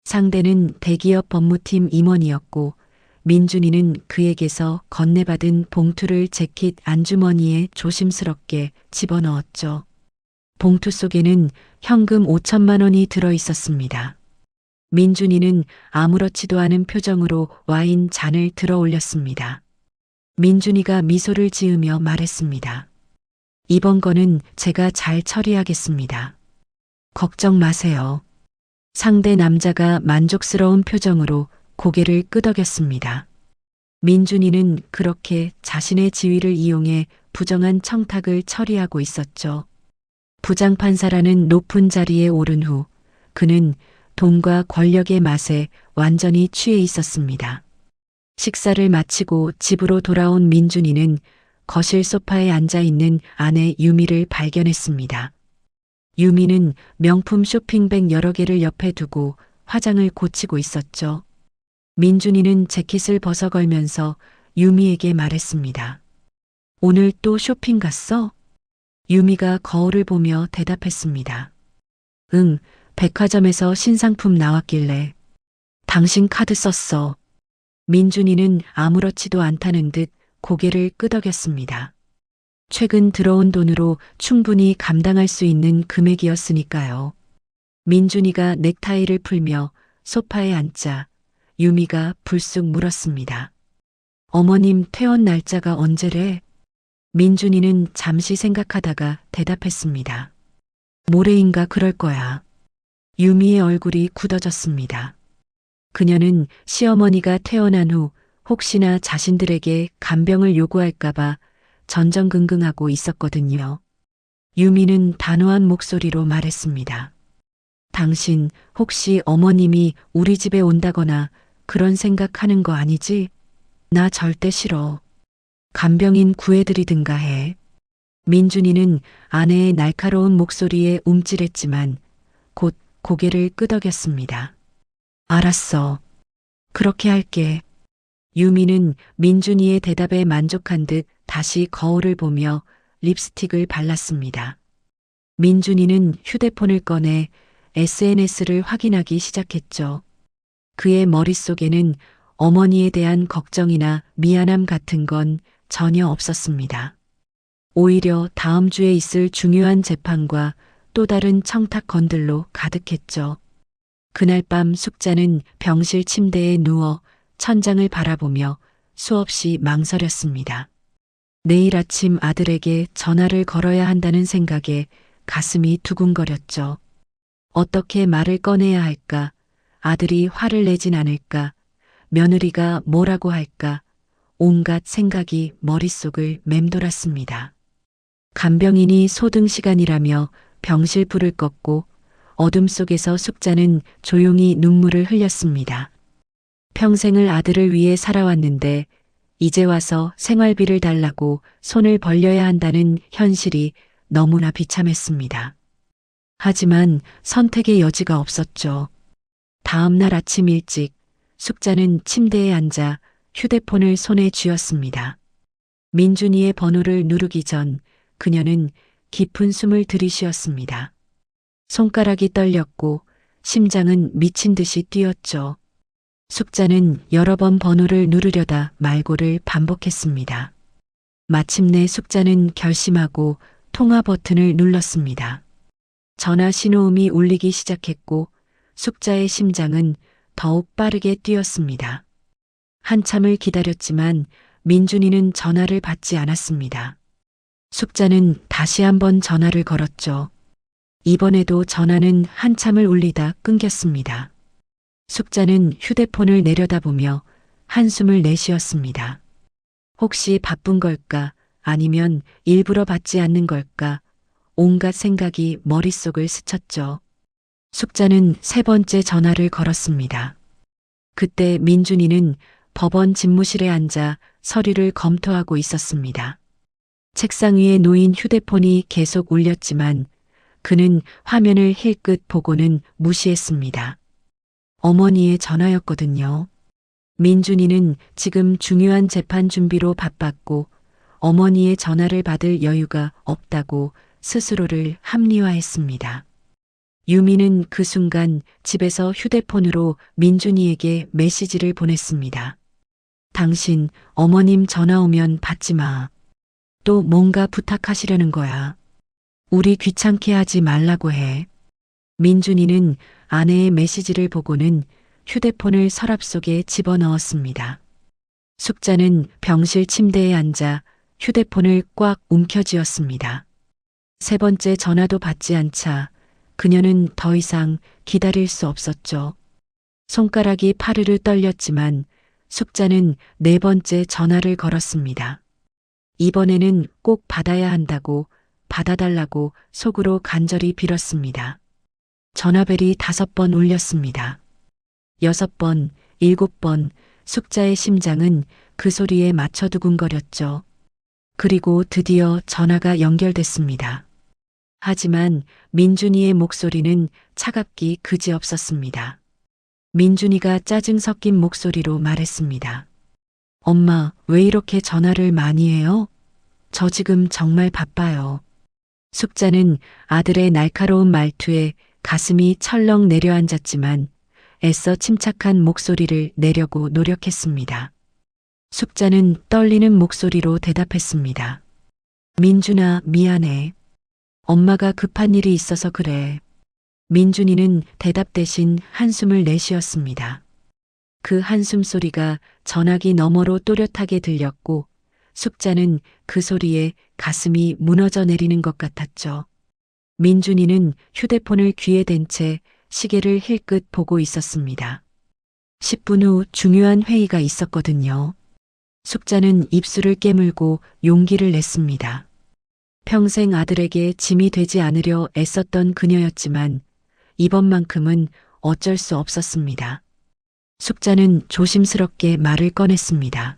상대는 대기업 법무팀 임원이었고 민준이는 그에게서 건네받은 봉투를 재킷 안주머니에 조심스럽게 집어넣었죠. 봉투 속에는 현금 5천만 원이 들어 있었습니다. 민준이는 아무렇지도 않은 표정으로 와인 잔을 들어 올렸습니다. 민준이가 미소를 지으며 말했습니다. 이번 건은 제가 잘 처리하겠습니다. 걱정 마세요. 상대 남자가 만족스러운 표정으로 고개를 끄덕였습니다. 민준이는 그렇게 자신의 지위를 이용해 부정한 청탁을 처리하고 있었죠. 부장판사라는 높은 자리에 오른 후 그는 돈과 권력의 맛에 완전히 취해 있었습니다. 식사를 마치고 집으로 돌아온 민준이는 거실 소파에 앉아 있는 아내 유미를 발견했습니다. 유미는 명품 쇼핑백 여러 개를 옆에 두고 화장을 고치고 있었죠. 민준이는 재킷을 벗어걸면서 유미에게 말했습니다. 오늘 또 쇼핑 갔어? 유미가 거울을 보며 대답했습니다. 응, 백화점에서 신상품 나왔길래. 당신 카드 썼어. 민준이는 아무렇지도 않다는 듯 고개를 끄덕였습니다. 최근 들어온 돈으로 충분히 감당할 수 있는 금액이었으니까요. 민준이가 넥타이를 풀며 소파에 앉자 유미가 불쑥 물었습니다. 어머님 퇴원 날짜가 언제래? 민준이는 잠시 생각하다가 대답했습니다. 모레인가 그럴 거야. 유미의 얼굴이 굳어졌습니다. 그녀는 시어머니가 퇴원한 후 혹시나 자신들에게 간병을 요구할까봐 전전긍긍하고 있었거든요. 유미는 단호한 목소리로 말했습니다. 당신 혹시 어머님이 우리 집에 온다거나 그런 생각하는 거 아니지? 나 절대 싫어. 간병인 구해드리든가 해. 민준이는 아내의 날카로운 목소리에 움찔했지만 곧 고개를 끄덕였습니다. 알았어. 그렇게 할게. 유미는 민준이의 대답에 만족한 듯 다시 거울을 보며 립스틱을 발랐습니다. 민준이는 휴대폰을 꺼내 SNS를 확인하기 시작했죠. 그의 머릿속에는 어머니에 대한 걱정이나 미안함 같은 건 전혀 없었습니다. 오히려 다음 주에 있을 중요한 재판과 또 다른 청탁 건들로 가득했죠. 그날 밤 숙자는 병실 침대에 누워 천장을 바라보며 수없이 망설였습니다. 내일 아침 아들에게 전화를 걸어야 한다는 생각에 가슴이 두근거렸죠. 어떻게 말을 꺼내야 할까? 아들이 화를 내진 않을까? 며느리가 뭐라고 할까? 온갖 생각이 머릿속을 맴돌았습니다. 간병인이 소등 시간이라며 병실 불을 껐고 어둠 속에서 숙자는 조용히 눈물을 흘렸습니다. 평생을 아들을 위해 살아왔는데 이제 와서 생활비를 달라고 손을 벌려야 한다는 현실이 너무나 비참했습니다. 하지만 선택의 여지가 없었죠. 다음 날 아침 일찍 숙자는 침대에 앉아 휴대폰을 손에 쥐었습니다. 민준이의 번호를 누르기 전 그녀는 깊은 숨을 들이쉬었습니다. 손가락이 떨렸고 심장은 미친 듯이 뛰었죠. 숙자는 여러 번 번호를 누르려다 말고를 반복했습니다. 마침내 숙자는 결심하고 통화 버튼을 눌렀습니다. 전화 신호음이 울리기 시작했고 숙자의 심장은 더욱 빠르게 뛰었습니다. 한참을 기다렸지만 민준이는 전화를 받지 않았습니다. 숙자는 다시 한번 전화를 걸었죠. 이번에도 전화는 한참을 울리다 끊겼습니다. 숙자는 휴대폰을 내려다보며 한숨을 내쉬었습니다. 혹시 바쁜 걸까? 아니면 일부러 받지 않는 걸까? 온갖 생각이 머릿속을 스쳤죠. 숙자는 세 번째 전화를 걸었습니다. 그때 민준이는 법원 집무실에 앉아 서류를 검토하고 있었습니다. 책상 위에 놓인 휴대폰이 계속 울렸지만 그는 화면을 힐끗 보고는 무시했습니다. 어머니의 전화였거든요. 민준이는 지금 중요한 재판 준비로 바빴고 어머니의 전화를 받을 여유가 없다고 스스로를 합리화했습니다. 유미는 그 순간 집에서 휴대폰으로 민준이에게 메시지를 보냈습니다. 당신 어머님 전화 오면 받지 마. 또 뭔가 부탁하시려는 거야. 우리 귀찮게 하지 말라고 해. 민준이는 아내의 메시지를 보고는 휴대폰을 서랍 속에 집어넣었습니다. 숙자는 병실 침대에 앉아 휴대폰을 꽉 움켜쥐었습니다. 세 번째 전화도 받지 않자 그녀는 더 이상 기다릴 수 없었죠. 손가락이 파르르 떨렸지만 숙자는 네 번째 전화를 걸었습니다. 이번에는 꼭 받아야 한다고 받아달라고 속으로 간절히 빌었습니다. 전화벨이 5번 울렸습니다. 6번, 7번, 숙자의 심장은 그 소리에 맞춰 두근거렸죠. 그리고 드디어 전화가 연결됐습니다. 하지만 민준이의 목소리는 차갑기 그지없었습니다. 민준이가 짜증 섞인 목소리로 말했습니다. 엄마, 왜 이렇게 전화를 많이 해요? 저 지금 정말 바빠요. 숙자는 아들의 날카로운 말투에 가슴이 철렁 내려앉았지만 애써 침착한 목소리를 내려고 노력했습니다. 숙자는 떨리는 목소리로 대답했습니다. 민준아, 미안해. 엄마가 급한 일이 있어서 그래. 민준이는 대답 대신 한숨을 내쉬었습니다. 그 한숨 소리가 전화기 너머로 또렷하게 들렸고 숙자는 그 소리에 가슴이 무너져 내리는 것 같았죠. 민준이는 휴대폰을 귀에 댄 채 시계를 힐끗 보고 있었습니다. 10분 후 중요한 회의가 있었거든요. 숙자는 입술을 깨물고 용기를 냈습니다. 평생 아들에게 짐이 되지 않으려 애썼던 그녀였지만 이번만큼은 어쩔 수 없었습니다. 숙자는 조심스럽게 말을 꺼냈습니다.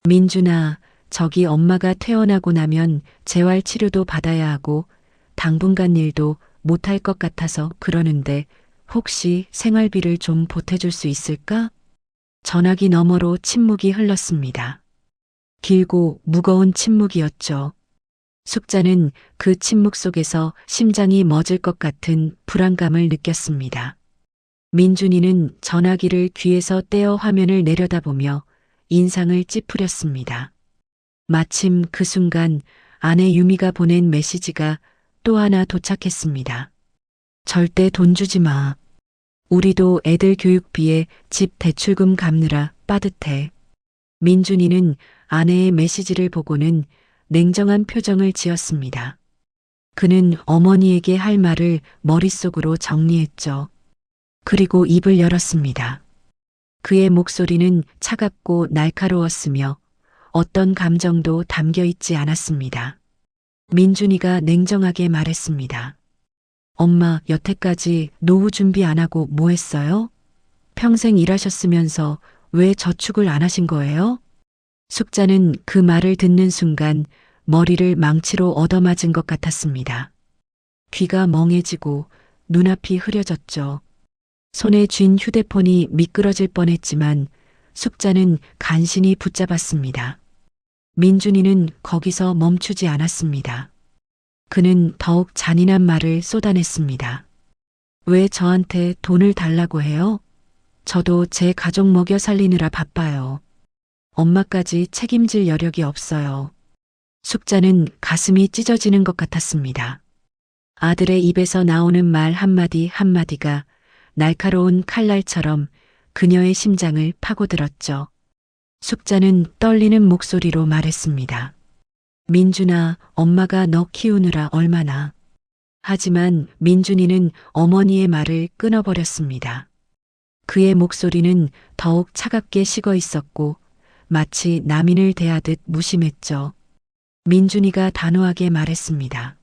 민준아, 저기 엄마가 퇴원하고 나면 재활치료도 받아야 하고 당분간 일도 못할 것 같아서 그러는데 혹시 생활비를 좀 보태줄 수 있을까? 전화기 너머로 침묵이 흘렀습니다. 길고 무거운 침묵이었죠. 숙자는 그 침묵 속에서 심장이 멎을 것 같은 불안감을 느꼈습니다. 민준이는 전화기를 귀에서 떼어 화면을 내려다보며 인상을 찌푸렸습니다. 마침 그 순간 아내 유미가 보낸 메시지가 또 하나 도착했습니다. 절대 돈 주지 마. 우리도 애들 교육비에 집 대출금 갚느라 빠듯해. 민준이는 아내의 메시지를 보고는 냉정한 표정을 지었습니다. 그는 어머니에게 할 말을 머릿속으로 정리했죠. 그리고 입을 열었습니다. 그의 목소리는 차갑고 날카로웠으며 어떤 감정도 담겨 있지 않았습니다. 민준이가 냉정하게 말했습니다. 엄마, 여태까지 노후 준비 안 하고 뭐 했어요? 평생 일하셨으면서 왜 저축을 안 하신 거예요? 숙자는 그 말을 듣는 순간 머리를 망치로 얻어맞은 것 같았습니다. 귀가 멍해지고 눈앞이 흐려졌죠. 손에 쥔 휴대폰이 미끄러질 뻔했지만 숙자는 간신히 붙잡았습니다. 민준이는 거기서 멈추지 않았습니다. 그는 더욱 잔인한 말을 쏟아냈습니다. 왜 저한테 돈을 달라고 해요? 저도 제 가족 먹여 살리느라 바빠요. 엄마까지 책임질 여력이 없어요. 숙자는 가슴이 찢어지는 것 같았습니다. 아들의 입에서 나오는 말 한마디 한마디가 날카로운 칼날처럼 그녀의 심장을 파고들었죠. 숙자는 떨리는 목소리로 말했습니다. 민준아, 엄마가 너 키우느라 얼마나. 하지만 민준이는 어머니의 말을 끊어버렸습니다. 그의 목소리는 더욱 차갑게 식어 있었고 마치 남인을 대하듯 무심했죠. 민준이가 단호하게 말했습니다.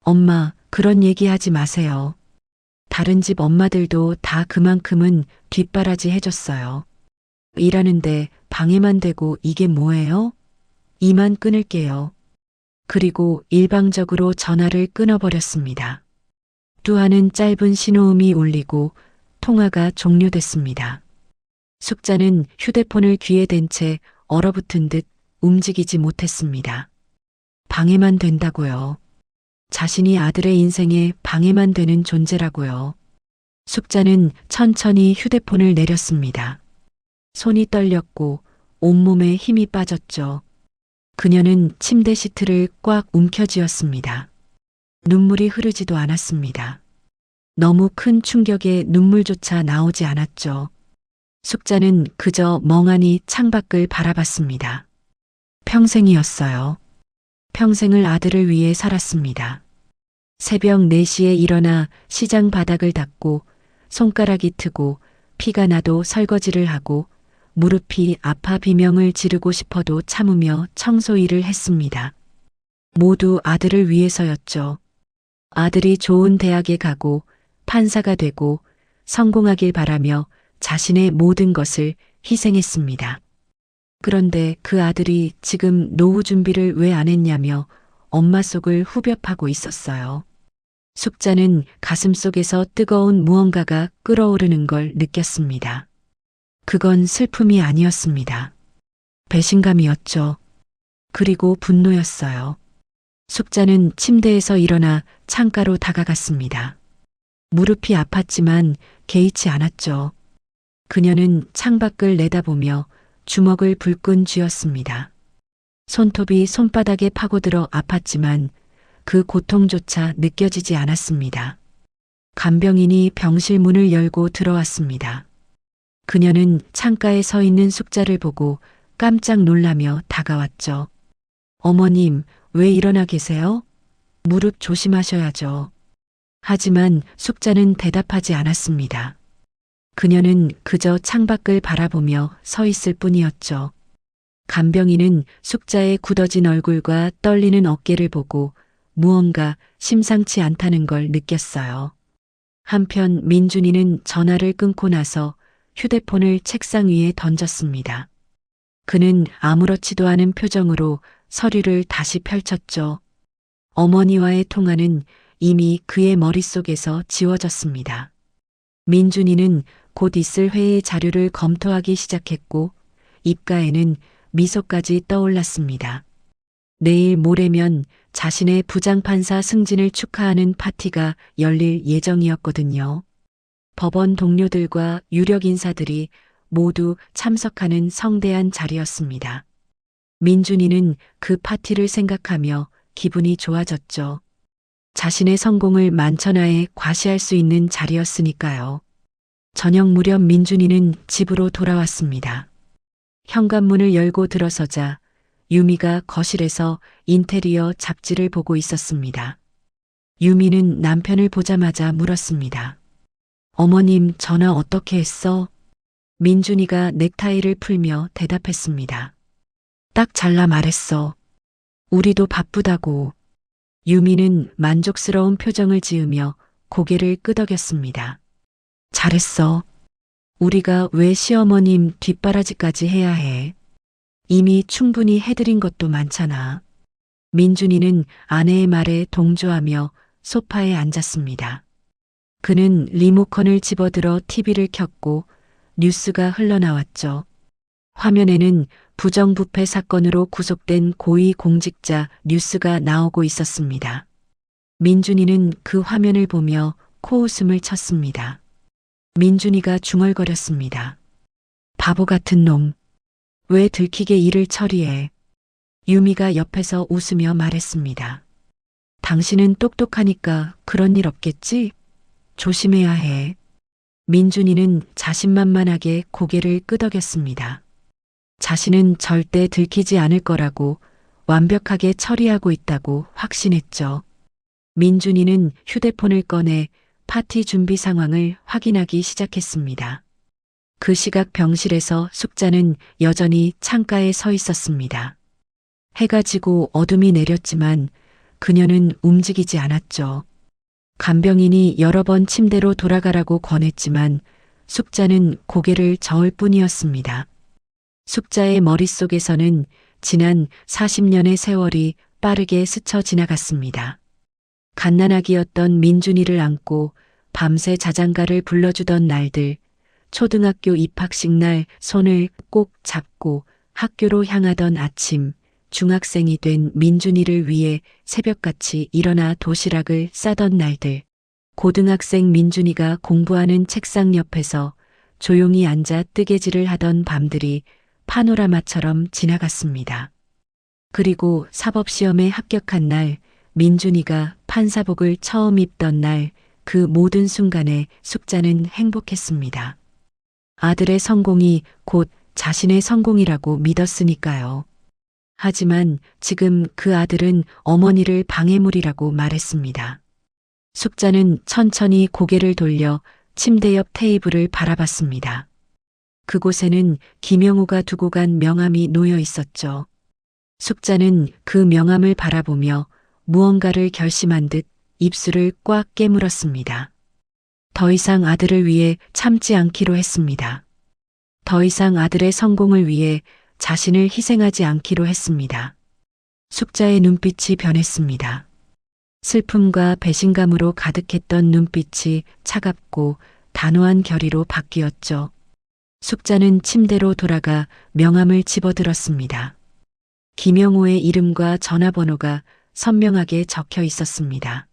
엄마, 그런 얘기하지 마세요. 다른 집 엄마들도 다 그만큼은 뒷바라지 해줬어요. 일하는데 방해만 되고 이게 뭐예요? 이만 끊을게요. 그리고 일방적으로 전화를 끊어버렸습니다. 또 하는 짧은 신호음이 울리고 통화가 종료됐습니다. 숙자는 휴대폰을 귀에 댄 채 얼어붙은 듯 움직이지 못했습니다. 방해만 된다고요. 자신이 아들의 인생에 방해만 되는 존재라고요. 숙자는 천천히 휴대폰을 내렸습니다. 손이 떨렸고 온몸에 힘이 빠졌죠. 그녀는 침대 시트를 꽉 움켜쥐었습니다. 눈물이 흐르지도 않았습니다. 너무 큰 충격에 눈물조차 나오지 않았죠. 숙자는 그저 멍하니 창밖을 바라봤습니다. 평생이었어요. 평생을 아들을 위해 살았습니다. 새벽 4시에 일어나 시장 바닥을 닦고 손가락이 트고 피가 나도 설거지를 하고 무릎이 아파 비명을 지르고 싶어도 참으며 청소 일을 했습니다. 모두 아들을 위해서였죠. 아들이 좋은 대학에 가고 판사가 되고 성공하길 바라며 자신의 모든 것을 희생했습니다. 그런데 그 아들이 지금 노후 준비를 왜 안 했냐며 엄마 속을 후벼파고 있었어요. 숙자는 가슴속에서 뜨거운 무언가가 끓어오르는 걸 느꼈습니다. 그건 슬픔이 아니었습니다. 배신감이었죠. 그리고 분노였어요. 숙자는 침대에서 일어나 창가로 다가갔습니다. 무릎이 아팠지만 개의치 않았죠. 그녀는 창밖을 내다보며 주먹을 불끈 쥐었습니다. 손톱이 손바닥에 파고들어 아팠지만 그 고통조차 느껴지지 않았습니다. 간병인이 병실 문을 열고 들어왔습니다. 그녀는 창가에 서 있는 숙자를 보고 깜짝 놀라며 다가왔죠. 어머님, 왜 일어나 계세요? 무릎 조심하셔야죠. 하지만 숙자는 대답하지 않았습니다. 그녀는 그저 창밖을 바라보며 서 있을 뿐이었죠. 간병인은 숙자의 굳어진 얼굴과 떨리는 어깨를 보고 무언가 심상치 않다는 걸 느꼈어요. 한편 민준이는 전화를 끊고 나서 휴대폰을 책상 위에 던졌습니다. 그는 아무렇지도 않은 표정으로 서류를 다시 펼쳤죠. 어머니와의 통화는 이미 그의 머릿속에서 지워졌습니다. 민준이는 곧 있을 회의 자료를 검토하기 시작했고 입가에는 미소까지 떠올랐습니다. 내일 모레면 자신의 부장판사 승진을 축하하는 파티가 열릴 예정이었거든요. 법원 동료들과 유력 인사들이 모두 참석하는 성대한 자리였습니다. 민준이는 그 파티를 생각하며 기분이 좋아졌죠. 자신의 성공을 만천하에 과시할 수 있는 자리였으니까요. 저녁 무렵 민준이는 집으로 돌아왔습니다. 현관문을 열고 들어서자 유미가 거실에서 인테리어 잡지를 보고 있었습니다. 유미는 남편을 보자마자 물었습니다. 어머님, 전화 어떻게 했어? 민준이가 넥타이를 풀며 대답했습니다. 딱 잘라 말했어. 우리도 바쁘다고. 유미는 만족스러운 표정을 지으며 고개를 끄덕였습니다. 잘했어. 우리가 왜 시어머님 뒷바라지까지 해야 해? 이미 충분히 해드린 것도 많잖아. 민준이는 아내의 말에 동조하며 소파에 앉았습니다. 그는 리모컨을 집어들어 TV를 켰고 뉴스가 흘러나왔죠. 화면에는 부정부패 사건으로 구속된 고위공직자 뉴스가 나오고 있었습니다. 민준이는 그 화면을 보며 코웃음을 쳤습니다. 민준이가 중얼거렸습니다. 바보 같은 놈. 왜 들키게 일을 처리해? 유미가 옆에서 웃으며 말했습니다. 당신은 똑똑하니까 그런 일 없겠지? 조심해야 해. 민준이는 자신만만하게 고개를 끄덕였습니다. 자신은 절대 들키지 않을 거라고 완벽하게 처리하고 있다고 확신했죠. 민준이는 휴대폰을 꺼내 파티 준비 상황을 확인하기 시작했습니다. 그 시각 병실에서 숙자는 여전히 창가에 서 있었습니다. 해가 지고 어둠이 내렸지만 그녀는 움직이지 않았죠. 간병인이 여러 번 침대로 돌아가라고 권했지만 숙자는 고개를 저을 뿐이었습니다. 숙자의 머릿속에서는 지난 40년의 세월이 빠르게 스쳐 지나갔습니다. 갓난아기였던 민준이를 안고 밤새 자장가를 불러주던 날들, 초등학교 입학식 날 손을 꼭 잡고 학교로 향하던 아침, 중학생이 된 민준이를 위해 새벽같이 일어나 도시락을 싸던 날들, 고등학생 민준이가 공부하는 책상 옆에서 조용히 앉아 뜨개질을 하던 밤들이 파노라마처럼 지나갔습니다. 그리고 사법시험에 합격한 날, 민준이가 판사복을 처음 입던 날, 그 모든 순간에 숙자는 행복했습니다. 아들의 성공이 곧 자신의 성공이라고 믿었으니까요. 하지만 지금 그 아들은 어머니를 방해물이라고 말했습니다. 숙자는 천천히 고개를 돌려 침대 옆 테이블을 바라봤습니다. 그곳에는 김영우가 두고 간 명함이 놓여 있었죠. 숙자는 그 명함을 바라보며 무언가를 결심한 듯 입술을 꽉 깨물었습니다. 더 이상 아들을 위해 참지 않기로 했습니다. 더 이상 아들의 성공을 위해 자신을 희생하지 않기로 했습니다. 숙자의 눈빛이 변했습니다. 슬픔과 배신감으로 가득했던 눈빛이 차갑고 단호한 결의로 바뀌었죠. 숙자는 침대로 돌아가 명함을 집어들었습니다. 김영호의 이름과 전화번호가 선명하게 적혀 있었습니다.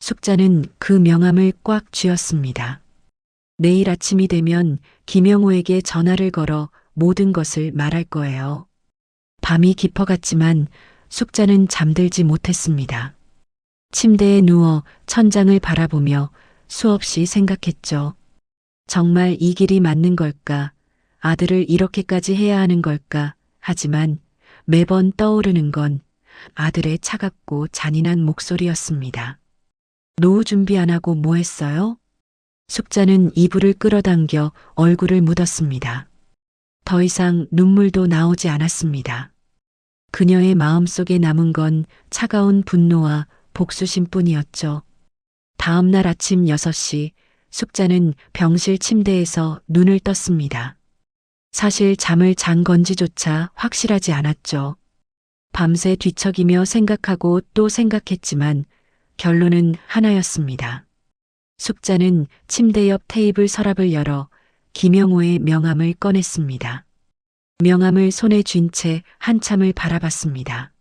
숙자는 그 명함을 꽉 쥐었습니다. 내일 아침이 되면 김영호에게 전화를 걸어 모든 것을 말할 거예요. 밤이 깊어갔지만 숙자는 잠들지 못했습니다. 침대에 누워 천장을 바라보며 수없이 생각했죠. 정말 이 길이 맞는 걸까? 아들을 이렇게까지 해야 하는 걸까? 하지만 매번 떠오르는 건 아들의 차갑고 잔인한 목소리였습니다. 노후 준비 안 하고 뭐 했어요? 숙자는 이불을 끌어당겨 얼굴을 묻었습니다. 더 이상 눈물도 나오지 않았습니다. 그녀의 마음속에 남은 건 차가운 분노와 복수심뿐이었죠. 다음 날 아침 6시 숙자는 병실 침대에서 눈을 떴습니다. 사실 잠을 잔 건지조차 확실하지 않았죠. 밤새 뒤척이며 생각하고 또 생각했지만 결론은 하나였습니다. 숙자는 침대 옆 테이블 서랍을 열어 김영호의 명함을 꺼냈습니다. 명함을 손에 쥔 채 한참을 바라봤습니다.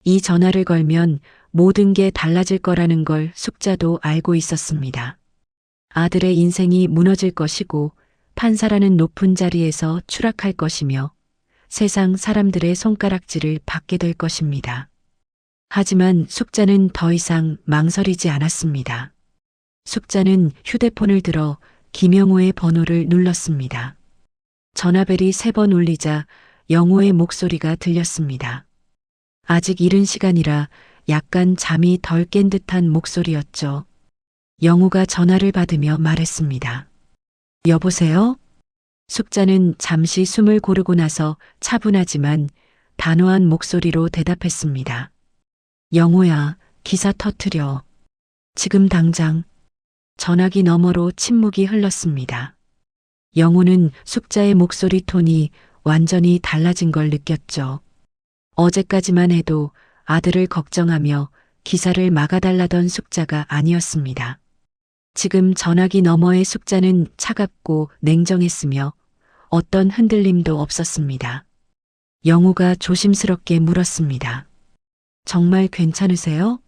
이 전화를 걸면 모든 게 달라질 거라는 걸 숙자도 알고 있었습니다. 아들의 인생이 무너질 것이고 판사라는 높은 자리에서 추락할 것이며 세상 사람들의 손가락질을 받게 될 것입니다. 하지만 숙자는 더 이상 망설이지 않았습니다. 숙자는 휴대폰을 들어 김영호의 번호를 눌렀습니다. 전화벨이 3번 울리자 영호의 목소리가 들렸습니다. 아직 이른 시간이라 약간 잠이 덜 깬 듯한 목소리였죠. 영호가 전화를 받으며 말했습니다. 여보세요? 숙자는 잠시 숨을 고르고 나서 차분하지만 단호한 목소리로 대답했습니다. 영호야, 기사 터뜨려. 지금 당장. 전화기 너머로 침묵이 흘렀습니다. 영호는 숙자의 목소리 톤이 완전히 달라진 걸 느꼈죠. 어제까지만 해도 아들을 걱정하며 기사를 막아달라던 숙자가 아니었습니다. 지금 전화기 너머의 숙자는 차갑고 냉정했으며 어떤 흔들림도 없었습니다. 영우가 조심스럽게 물었습니다. 정말 괜찮으세요?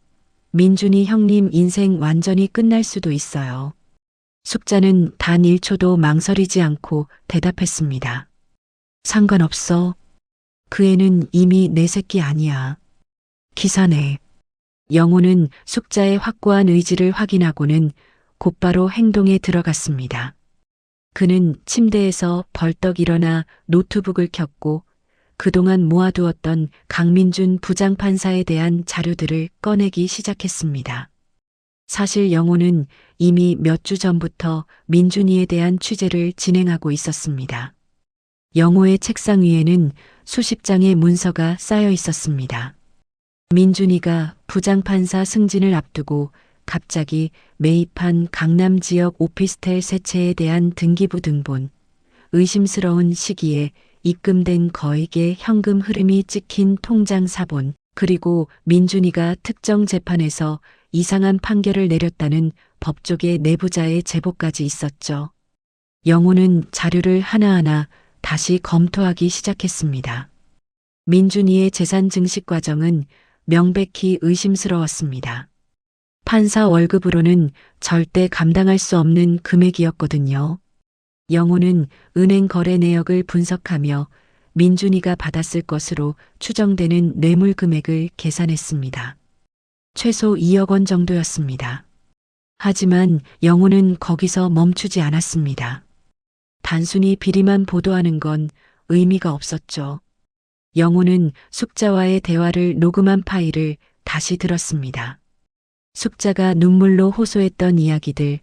민준이 형님 인생 완전히 끝날 수도 있어요. 숙자는 단 1초도 망설이지 않고 대답했습니다. 상관없어. 그 애는 이미 내 새끼 아니야. 기사네. 영우는 숙자의 확고한 의지를 확인하고는 곧바로 행동에 들어갔습니다. 그는 침대에서 벌떡 일어나 노트북을 켰고 그동안 모아두었던 강민준 부장판사에 대한 자료들을 꺼내기 시작했습니다. 사실 영호는 이미 몇 주 전부터 민준이에 대한 취재를 진행하고 있었습니다. 영호의 책상 위에는 수십 장의 문서가 쌓여 있었습니다. 민준이가 부장판사 승진을 앞두고 갑자기 매입한 강남 지역 오피스텔 세 채에 대한 등기부 등본, 의심스러운 시기에 입금된 거액의 현금 흐름이 찍힌 통장 사본, 그리고 민준이가 특정 재판에서 이상한 판결을 내렸다는 법조계 내부자의 제보까지 있었죠. 영호는 자료를 하나하나 다시 검토하기 시작했습니다. 민준이의 재산 증식 과정은 명백히 의심스러웠습니다. 판사 월급으로는 절대 감당할 수 없는 금액이었거든요. 영호는 은행 거래 내역을 분석하며 민준이가 받았을 것으로 추정되는 뇌물 금액을 계산했습니다. 최소 2억 원 정도였습니다. 하지만 영호는 거기서 멈추지 않았습니다. 단순히 비리만 보도하는 건 의미가 없었죠. 영호는 숙자와의 대화를 녹음한 파일을 다시 들었습니다. 숙자가 눈물로 호소했던 이야기들,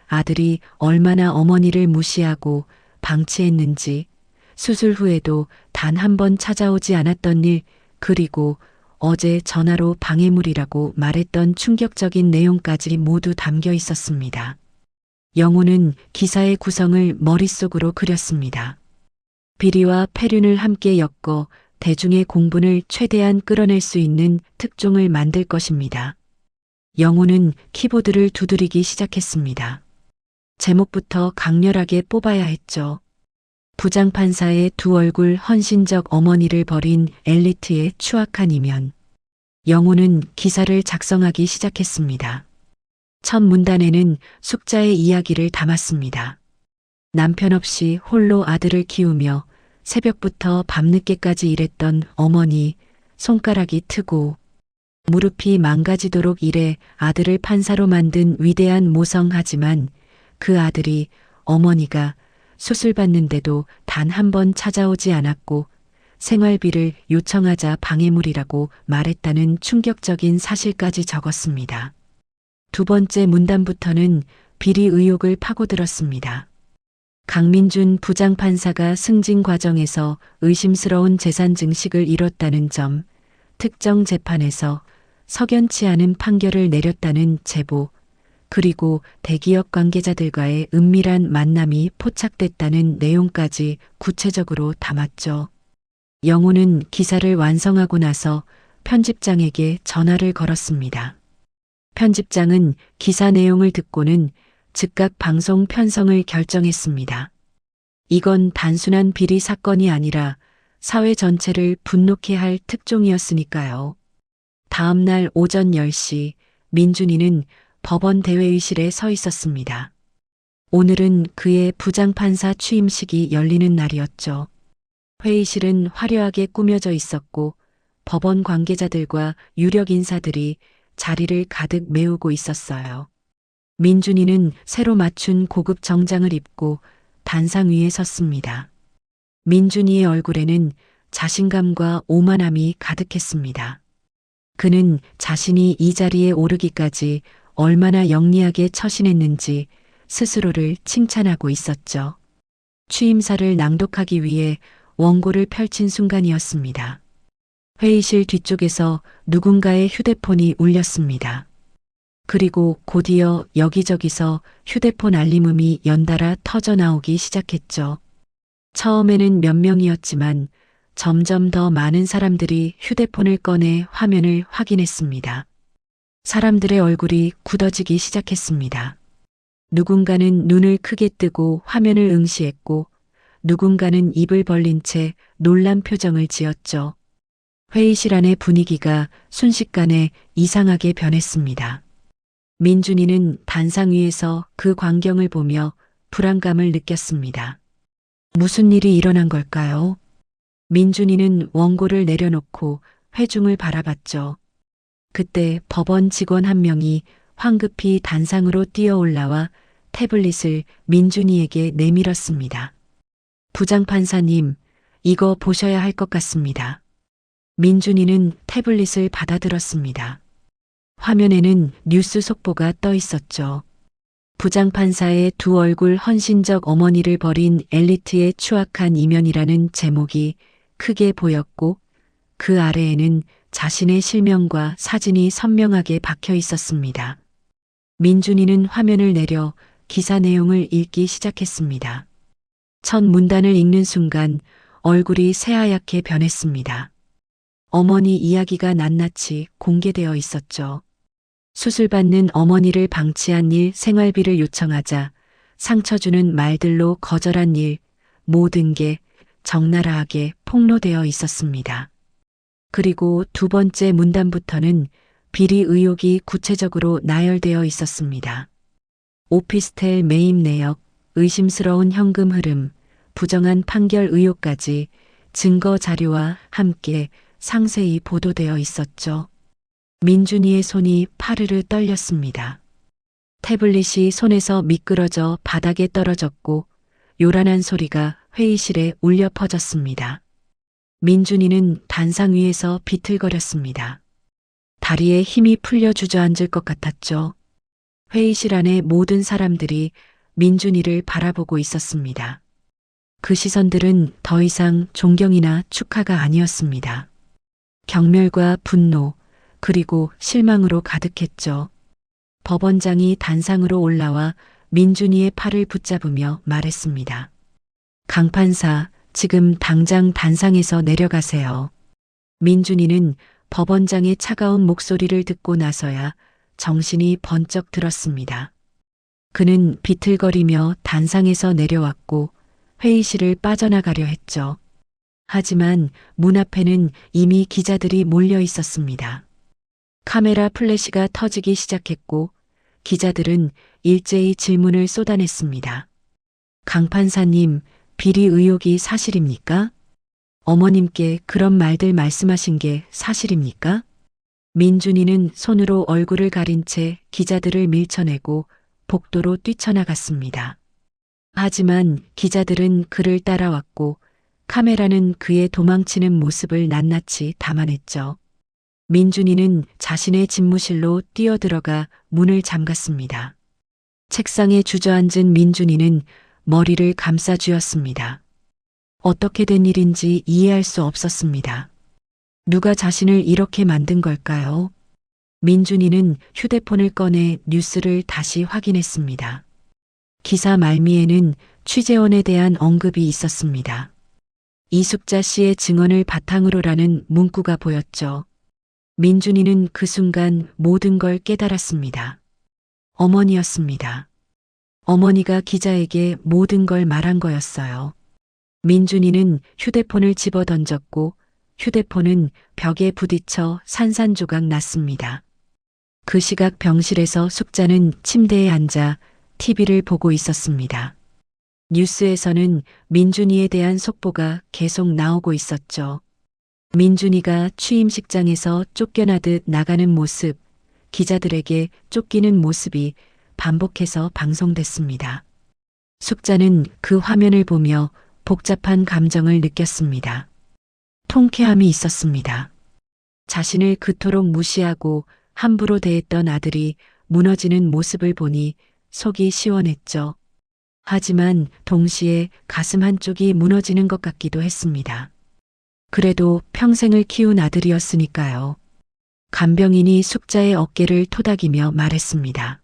아들이 얼마나 어머니를 무시하고 방치했는지, 수술 후에도 단 한 번 찾아오지 않았던 일, 그리고 어제 전화로 방해물이라고 말했던 충격적인 내용까지 모두 담겨 있었습니다. 영호는 기사의 구성을 머릿속으로 그렸습니다. 비리와 폐륜을 함께 엮어 대중의 공분을 최대한 끌어낼 수 있는 특종을 만들 것입니다. 영호는 키보드를 두드리기 시작했습니다. 제목부터 강렬하게 뽑아야 했죠. 부장판사의 두 얼굴 헌신적 어머니를 버린 엘리트의 추악한 이면. 영호는 기사를 작성하기 시작했습니다. 첫 문단에는 숙자의 이야기를 담았습니다. 남편 없이 홀로 아들을 키우며 새벽부터 밤늦게까지 일했던 어머니, 손가락이 트고 무릎이 망가지도록 일해 아들을 판사로 만든 위대한 모성하지만 그 아들이 어머니가 수술 받는데도 단 한 번 찾아오지 않았고 생활비를 요청하자 방해물이라고 말했다는 충격적인 사실까지 적었습니다. 두 번째 문단부터는 비리 의혹을 파고들었습니다. 강민준 부장판사가 승진 과정에서 의심스러운 재산 증식을 이뤘다는 점, 특정 재판에서 석연치 않은 판결을 내렸다는 제보, 그리고 대기업 관계자들과의 은밀한 만남이 포착됐다는 내용까지 구체적으로 담았죠. 영호는 기사를 완성하고 나서 편집장에게 전화를 걸었습니다. 편집장은 기사 내용을 듣고는 즉각 방송 편성을 결정했습니다. 이건 단순한 비리 사건이 아니라 사회 전체를 분노케 할 특종이었으니까요. 다음 날 오전 10시 민준이는 법원 대회의실에 서 있었습니다. 오늘은 그의 부장판사 취임식이 열리는 날이었죠. 회의실은 화려하게 꾸며져 있었고 법원 관계자들과 유력 인사들이 자리를 가득 메우고 있었어요. 민준이는 새로 맞춘 고급 정장을 입고 단상 위에 섰습니다. 민준이의 얼굴에는 자신감과 오만함이 가득했습니다. 그는 자신이 이 자리에 오르기까지 얼마나 영리하게 처신했는지 스스로를 칭찬하고 있었죠. 취임사를 낭독하기 위해 원고를 펼친 순간이었습니다. 회의실 뒤쪽에서 누군가의 휴대폰이 울렸습니다. 그리고 곧이어 여기저기서 휴대폰 알림음이 연달아 터져 나오기 시작했죠. 처음에는 몇 명이었지만 점점 더 많은 사람들이 휴대폰을 꺼내 화면을 확인했습니다. 사람들의 얼굴이 굳어지기 시작했습니다. 누군가는 눈을 크게 뜨고 화면을 응시했고 누군가는 입을 벌린 채 놀란 표정을 지었죠. 회의실 안의 분위기가 순식간에 이상하게 변했습니다. 민준이는 단상 위에서 그 광경을 보며 불안감을 느꼈습니다. 무슨 일이 일어난 걸까요? 민준이는 원고를 내려놓고 회중을 바라봤죠. 그때 법원 직원 한 명이 황급히 단상으로 뛰어 올라와 태블릿을 민준이에게 내밀었습니다. 부장판사님, 이거 보셔야 할 것 같습니다. 민준이는 태블릿을 받아들었습니다. 화면에는 뉴스 속보가 떠 있었죠. 부장판사의 두 얼굴 헌신적 어머니를 버린 엘리트의 추악한 이면이라는 제목이 크게 보였고 그 아래에는 자신의 실명과 사진이 선명하게 박혀 있었습니다. 민준이는 화면을 내려 기사 내용을 읽기 시작했습니다. 첫 문단을 읽는 순간 얼굴이 새하얗게 변했습니다. 어머니 이야기가 낱낱이 공개되어 있었죠. 수술받는 어머니를 방치한 일, 생활비를 요청하자 상처 주는 말들로 거절한 일, 모든 게 적나라하게 폭로되어 있었습니다. 그리고 두 번째 문단부터는 비리 의혹이 구체적으로 나열되어 있었습니다. 오피스텔 매입 내역, 의심스러운 현금 흐름, 부정한 판결 의혹까지 증거 자료와 함께 상세히 보도되어 있었죠. 민준이의 손이 파르르 떨렸습니다. 태블릿이 손에서 미끄러져 바닥에 떨어졌고 요란한 소리가 회의실에 울려 퍼졌습니다. 민준이는 단상 위에서 비틀거렸습니다. 다리에 힘이 풀려 주저앉을 것 같았죠. 회의실 안의 모든 사람들이 민준이를 바라보고 있었습니다. 그 시선들은 더 이상 존경이나 축하가 아니었습니다. 경멸과 분노, 그리고 실망으로 가득했죠. 법원장이 단상으로 올라와 민준이의 팔을 붙잡으며 말했습니다. 강 판사, 지금 당장 단상에서 내려가세요. 민준이는 법원장의 차가운 목소리를 듣고 나서야 정신이 번쩍 들었습니다. 그는 비틀거리며 단상에서 내려왔고 회의실을 빠져나가려 했죠. 하지만 문 앞에는 이미 기자들이 몰려 있었습니다. 카메라 플래시가 터지기 시작했고 기자들은 일제히 질문을 쏟아냈습니다. 강 판사님, 비리 의혹이 사실입니까? 어머님께 그런 말들 말씀하신 게 사실입니까? 민준이는 손으로 얼굴을 가린 채 기자들을 밀쳐내고 복도로 뛰쳐나갔습니다. 하지만 기자들은 그를 따라왔고 카메라는 그의 도망치는 모습을 낱낱이 담아냈죠. 민준이는 자신의 집무실로 뛰어들어가 문을 잠갔습니다. 책상에 주저앉은 민준이는 머리를 감싸 쥐었습니다. 어떻게 된 일인지 이해할 수 없었습니다. 누가 자신을 이렇게 만든 걸까요? 민준이는 휴대폰을 꺼내 뉴스를 다시 확인했습니다. 기사 말미에는 취재원에 대한 언급이 있었습니다. 이숙자 씨의 증언을 바탕으로라는 문구가 보였죠. 민준이는 그 순간 모든 걸 깨달았습니다. 어머니였습니다. 어머니가 기자에게 모든 걸 말한 거였어요. 민준이는 휴대폰을 집어 던졌고 휴대폰은 벽에 부딪혀 산산조각 났습니다. 그 시각 병실에서 숙자는 침대에 앉아 TV를 보고 있었습니다. 뉴스에서는 민준이에 대한 속보가 계속 나오고 있었죠. 민준이가 취임식장에서 쫓겨나듯 나가는 모습, 기자들에게 쫓기는 모습이 반복해서 방송됐습니다. 숙자는 그 화면을 보며 복잡한 감정을 느꼈습니다. 통쾌함이 있었습니다. 자신을 그토록 무시하고 함부로 대했던 아들이 무너지는 모습을 보니 속이 시원했죠. 하지만 동시에 가슴 한쪽이 무너지는 것 같기도 했습니다. 그래도 평생을 키운 아들이었으니까요. 간병인이 숙자의 어깨를 토닥이며 말했습니다.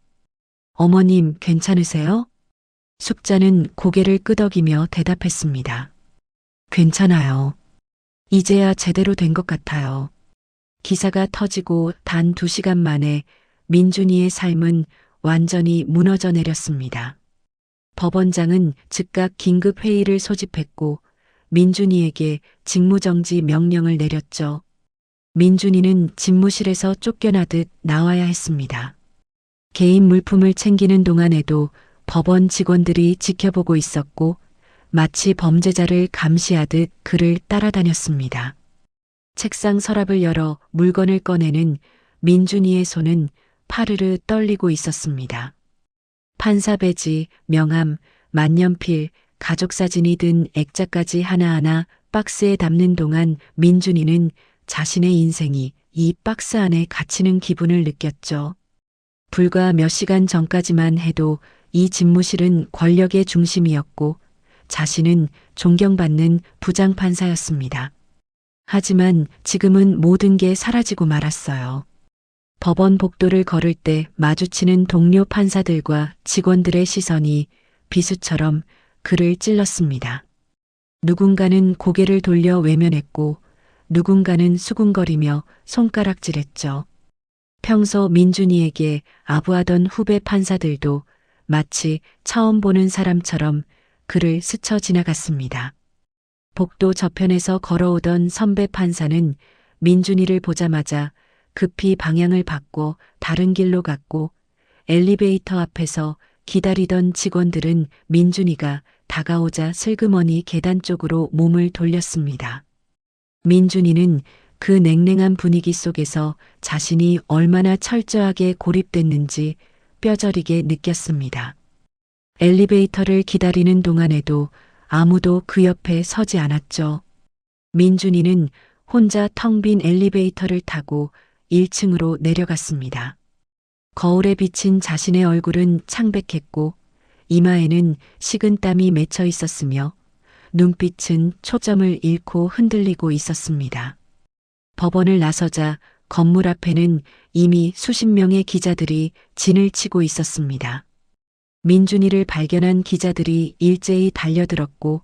어머님, 괜찮으세요? 숙자는 고개를 끄덕이며 대답했습니다. 괜찮아요. 이제야 제대로 된 것 같아요. 기사가 터지고 단 2시간 만에 민준이의 삶은 완전히 무너져 내렸습니다. 법원장은 즉각 긴급 회의를 소집했고 민준이에게 직무정지 명령을 내렸죠. 민준이는 집무실에서 쫓겨나듯 나와야 했습니다. 개인 물품을 챙기는 동안에도 법원 직원들이 지켜보고 있었고 마치 범죄자를 감시하듯 그를 따라다녔습니다. 책상 서랍을 열어 물건을 꺼내는 민준이의 손은 파르르 떨리고 있었습니다. 판사 배지, 명함, 만년필, 가족사진이 든 액자까지 하나하나 박스에 담는 동안 민준이는 자신의 인생이 이 박스 안에 갇히는 기분을 느꼈죠. 불과 몇 시간 전까지만 해도 이 집무실은 권력의 중심이었고 자신은 존경받는 부장판사였습니다. 하지만 지금은 모든 게 사라지고 말았어요. 법원 복도를 걸을 때 마주치는 동료 판사들과 직원들의 시선이 비수처럼 그를 찔렀습니다. 누군가는 고개를 돌려 외면했고 누군가는 수군거리며 손가락질했죠. 평소 민준이에게 아부하던 후배 판사들도 마치 처음 보는 사람처럼 그를 스쳐 지나갔습니다. 복도 저편에서 걸어오던 선배 판사는 민준이를 보자마자 급히 방향을 바꿔 다른 길로 갔고 엘리베이터 앞에서 기다리던 직원들은 민준이가 다가오자 슬그머니 계단 쪽으로 몸을 돌렸습니다. 민준이는 그 냉랭한 분위기 속에서 자신이 얼마나 철저하게 고립됐는지 뼈저리게 느꼈습니다. 엘리베이터를 기다리는 동안에도 아무도 그 옆에 서지 않았죠. 민준이는 혼자 텅 빈 엘리베이터를 타고 1층으로 내려갔습니다. 거울에 비친 자신의 얼굴은 창백했고 이마에는 식은땀이 맺혀 있었으며 눈빛은 초점을 잃고 흔들리고 있었습니다. 법원을 나서자 건물 앞에는 이미 수십 명의 기자들이 진을 치고 있었습니다. 민준이를 발견한 기자들이 일제히 달려들었고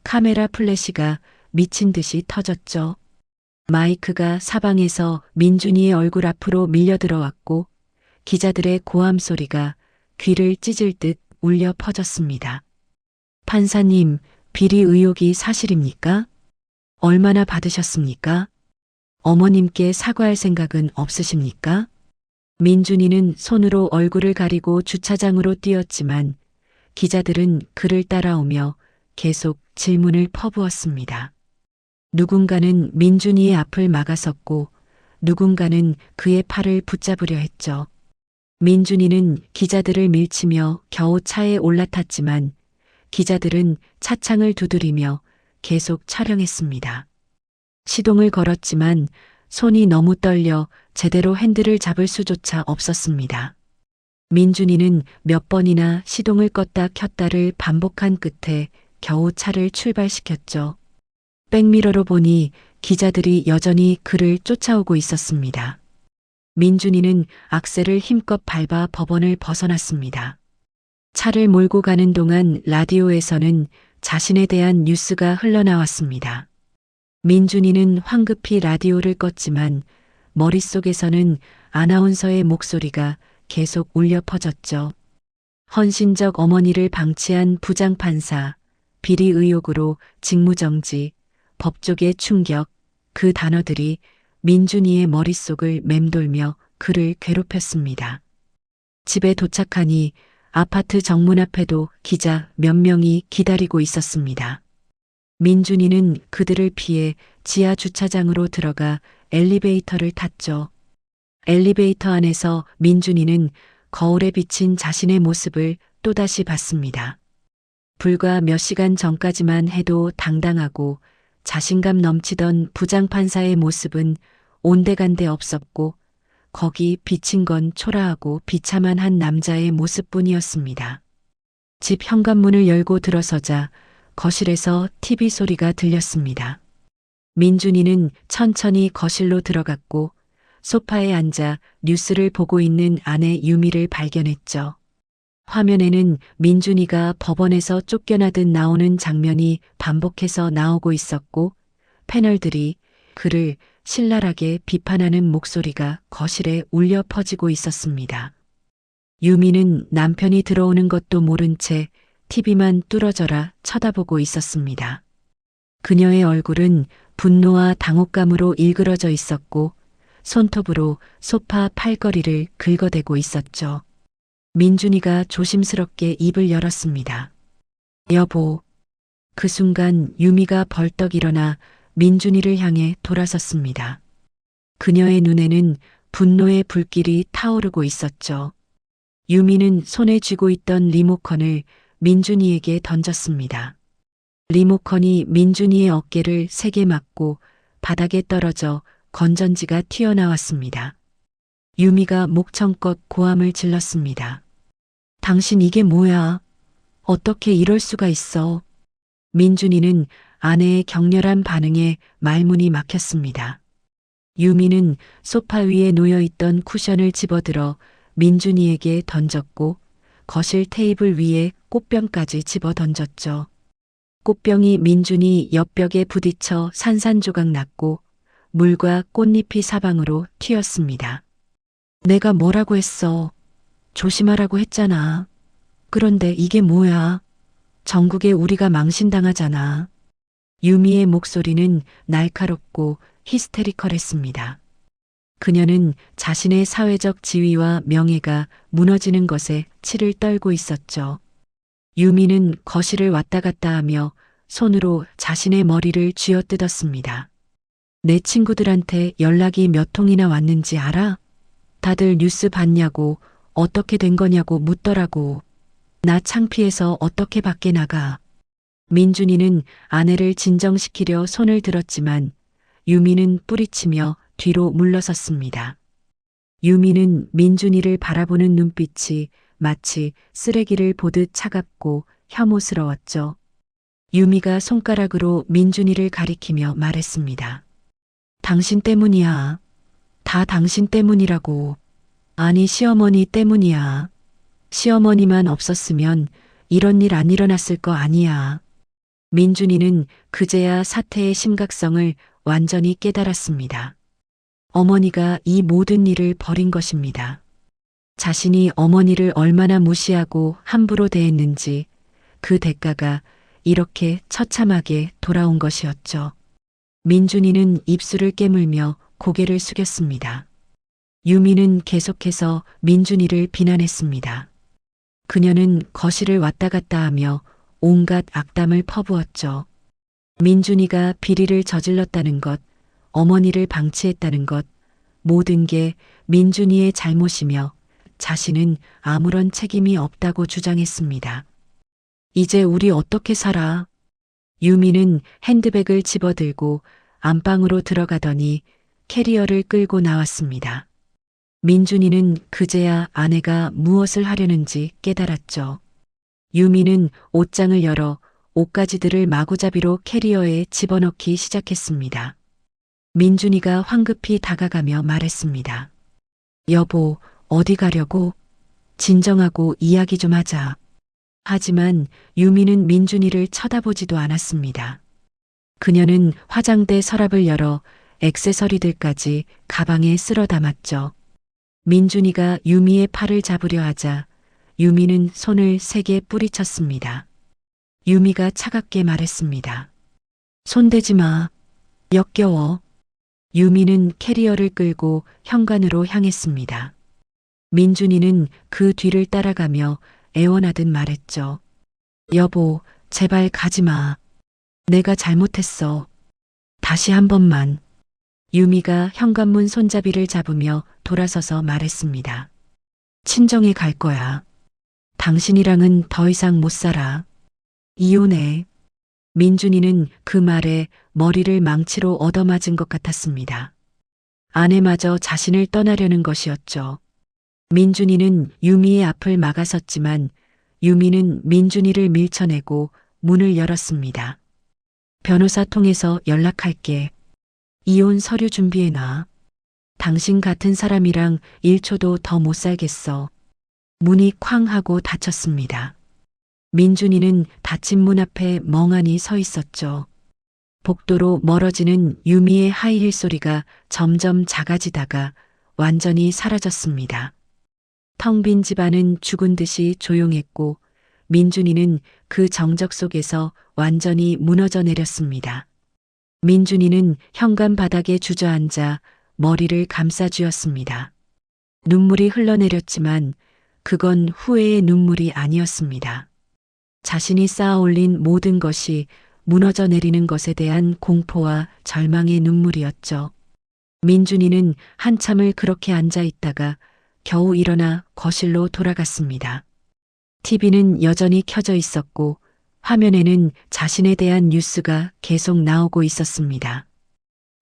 카메라 플래시가 미친 듯이 터졌죠. 마이크가 사방에서 민준이의 얼굴 앞으로 밀려 들어왔고 기자들의 고함 소리가 귀를 찢을 듯 울려 퍼졌습니다. 판사님, 비리 의혹이 사실입니까? 얼마나 받으셨습니까? 어머님께 사과할 생각은 없으십니까? 민준이는 손으로 얼굴을 가리고 주차장으로 뛰었지만 기자들은 그를 따라오며 계속 질문을 퍼부었습니다. 누군가는 민준이의 앞을 막아섰고 누군가는 그의 팔을 붙잡으려 했죠. 민준이는 기자들을 밀치며 겨우 차에 올라탔지만 기자들은 차창을 두드리며 계속 촬영했습니다. 시동을 걸었지만 손이 너무 떨려 제대로 핸들을 잡을 수조차 없었습니다. 민준이는 몇 번이나 시동을 껐다 켰다를 반복한 끝에 겨우 차를 출발시켰죠. 백미러로 보니 기자들이 여전히 그를 쫓아오고 있었습니다. 민준이는 악셀을 힘껏 밟아 법원을 벗어났습니다. 차를 몰고 가는 동안 라디오에서는 자신에 대한 뉴스가 흘러나왔습니다. 민준이는 황급히 라디오를 껐지만 머릿속에서는 아나운서의 목소리가 계속 울려 퍼졌죠. 헌신적 어머니를 방치한 부장판사, 비리 의혹으로 직무정지, 법조계 충격, 그 단어들이 민준이의 머릿속을 맴돌며 그를 괴롭혔습니다. 집에 도착하니 아파트 정문 앞에도 기자 몇 명이 기다리고 있었습니다. 민준이는 그들을 피해 지하 주차장으로 들어가 엘리베이터를 탔죠. 엘리베이터 안에서 민준이는 거울에 비친 자신의 모습을 또다시 봤습니다. 불과 몇 시간 전까지만 해도 당당하고 자신감 넘치던 부장판사의 모습은 온데간데 없었고 거기 비친 건 초라하고 비참한 한 남자의 모습뿐이었습니다. 집 현관문을 열고 들어서자 거실에서 TV 소리가 들렸습니다. 민준이는 천천히 거실로 들어갔고 소파에 앉아 뉴스를 보고 있는 아내 유미를 발견했죠. 화면에는 민준이가 법원에서 쫓겨나듯 나오는 장면이 반복해서 나오고 있었고 패널들이 그를 신랄하게 비판하는 목소리가 거실에 울려 퍼지고 있었습니다. 유미는 남편이 들어오는 것도 모른 채 TV만 뚫어져라 쳐다보고 있었습니다. 그녀의 얼굴은 분노와 당혹감으로 일그러져 있었고 손톱으로 소파 팔걸이를 긁어대고 있었죠. 민준이가 조심스럽게 입을 열었습니다. 여보. 그 순간 유미가 벌떡 일어나 민준이를 향해 돌아섰습니다. 그녀의 눈에는 분노의 불길이 타오르고 있었죠. 유미는 손에 쥐고 있던 리모컨을 민준이에게 던졌습니다. 리모컨이 민준이의 어깨를 세게 맞고 바닥에 떨어져 건전지가 튀어나왔습니다. 유미가 목청껏 고함을 질렀습니다. 당신 이게 뭐야? 어떻게 이럴 수가 있어? 민준이는 아내의 격렬한 반응에 말문이 막혔습니다. 유미는 소파 위에 놓여있던 쿠션을 집어들어 민준이에게 던졌고 거실 테이블 위에 꽃병까지 집어 던졌죠. 꽃병이 민준이 옆벽에 부딪혀 산산조각 났고 물과 꽃잎이 사방으로 튀었습니다. 내가 뭐라고 했어? 조심하라고 했잖아. 그런데 이게 뭐야? 전국에 우리가 망신당하잖아. 유미의 목소리는 날카롭고 히스테리컬했습니다. 그녀는 자신의 사회적 지위와 명예가 무너지는 것에 치를 떨고 있었죠. 유미는 거실을 왔다 갔다 하며 손으로 자신의 머리를 쥐어뜯었습니다. 내 친구들한테 연락이 몇 통이나 왔는지 알아? 다들 뉴스 봤냐고, 어떻게 된 거냐고 묻더라고. 나 창피해서 어떻게 밖에 나가. 민준이는 아내를 진정시키려 손을 들었지만 유미는 뿌리치며 뒤로 물러섰습니다. 유미는 민준이를 바라보는 눈빛이 마치 쓰레기를 보듯 차갑고 혐오스러웠죠. 유미가 손가락으로 민준이를 가리키며 말했습니다. 당신 때문이야. 다 당신 때문이라고. 아니, 시어머니 때문이야. 시어머니만 없었으면 이런 일 안 일어났을 거 아니야. 민준이는 그제야 사태의 심각성을 완전히 깨달았습니다. 어머니가 이 모든 일을 벌인 것입니다. 자신이 어머니를 얼마나 무시하고 함부로 대했는지 그 대가가 이렇게 처참하게 돌아온 것이었죠. 민준이는 입술을 깨물며 고개를 숙였습니다. 유미는 계속해서 민준이를 비난했습니다. 그녀는 거실을 왔다 갔다 하며 온갖 악담을 퍼부었죠. 민준이가 비리를 저질렀다는 것, 어머니를 방치했다는 것, 모든 게 민준이의 잘못이며 자신은 아무런 책임이 없다고 주장했습니다. 이제 우리 어떻게 살아? 유미는 핸드백을 집어들고 안방으로 들어가더니 캐리어를 끌고 나왔습니다. 민준이는 그제야 아내가 무엇을 하려는지 깨달았죠. 유미는 옷장을 열어 옷가지들을 마구잡이로 캐리어에 집어넣기 시작했습니다. 민준이가 황급히 다가가며 말했습니다. 여보, 어디 가려고? 진정하고 이야기 좀 하자. 하지만 유미는 민준이를 쳐다보지도 않았습니다. 그녀는 화장대 서랍을 열어 액세서리들까지 가방에 쓸어 담았죠. 민준이가 유미의 팔을 잡으려 하자 유미는 손을 세게 뿌리쳤습니다. 유미가 차갑게 말했습니다. 손대지 마. 역겨워. 유미는 캐리어를 끌고 현관으로 향했습니다. 민준이는 그 뒤를 따라가며 애원하듯 말했죠. 여보, 제발 가지 마. 내가 잘못했어. 다시 한 번만. 유미가 현관문 손잡이를 잡으며 돌아서서 말했습니다. 친정에 갈 거야. 당신이랑은 더 이상 못 살아. 이혼해. 민준이는 그 말에 머리를 망치로 얻어맞은 것 같았습니다. 아내마저 자신을 떠나려는 것이었죠. 민준이는 유미의 앞을 막아섰지만 유미는 민준이를 밀쳐내고 문을 열었습니다. 변호사 통해서 연락할게. 이혼 서류 준비해놔. 당신 같은 사람이랑 1초도 더 못 살겠어. 문이 쾅 하고 닫혔습니다. 민준이는 닫힌 문 앞에 멍하니 서 있었죠. 복도로 멀어지는 유미의 하이힐 소리가 점점 작아지다가 완전히 사라졌습니다. 텅 빈 집안은 죽은 듯이 조용했고 민준이는 그 정적 속에서 완전히 무너져 내렸습니다. 민준이는 현관 바닥에 주저앉아 머리를 감싸쥐었습니다. 눈물이 흘러내렸지만 그건 후회의 눈물이 아니었습니다. 자신이 쌓아올린 모든 것이 무너져 내리는 것에 대한 공포와 절망의 눈물이었죠. 민준이는 한참을 그렇게 앉아 있다가 겨우 일어나 거실로 돌아갔습니다. TV는 여전히 켜져 있었고 화면에는 자신에 대한 뉴스가 계속 나오고 있었습니다.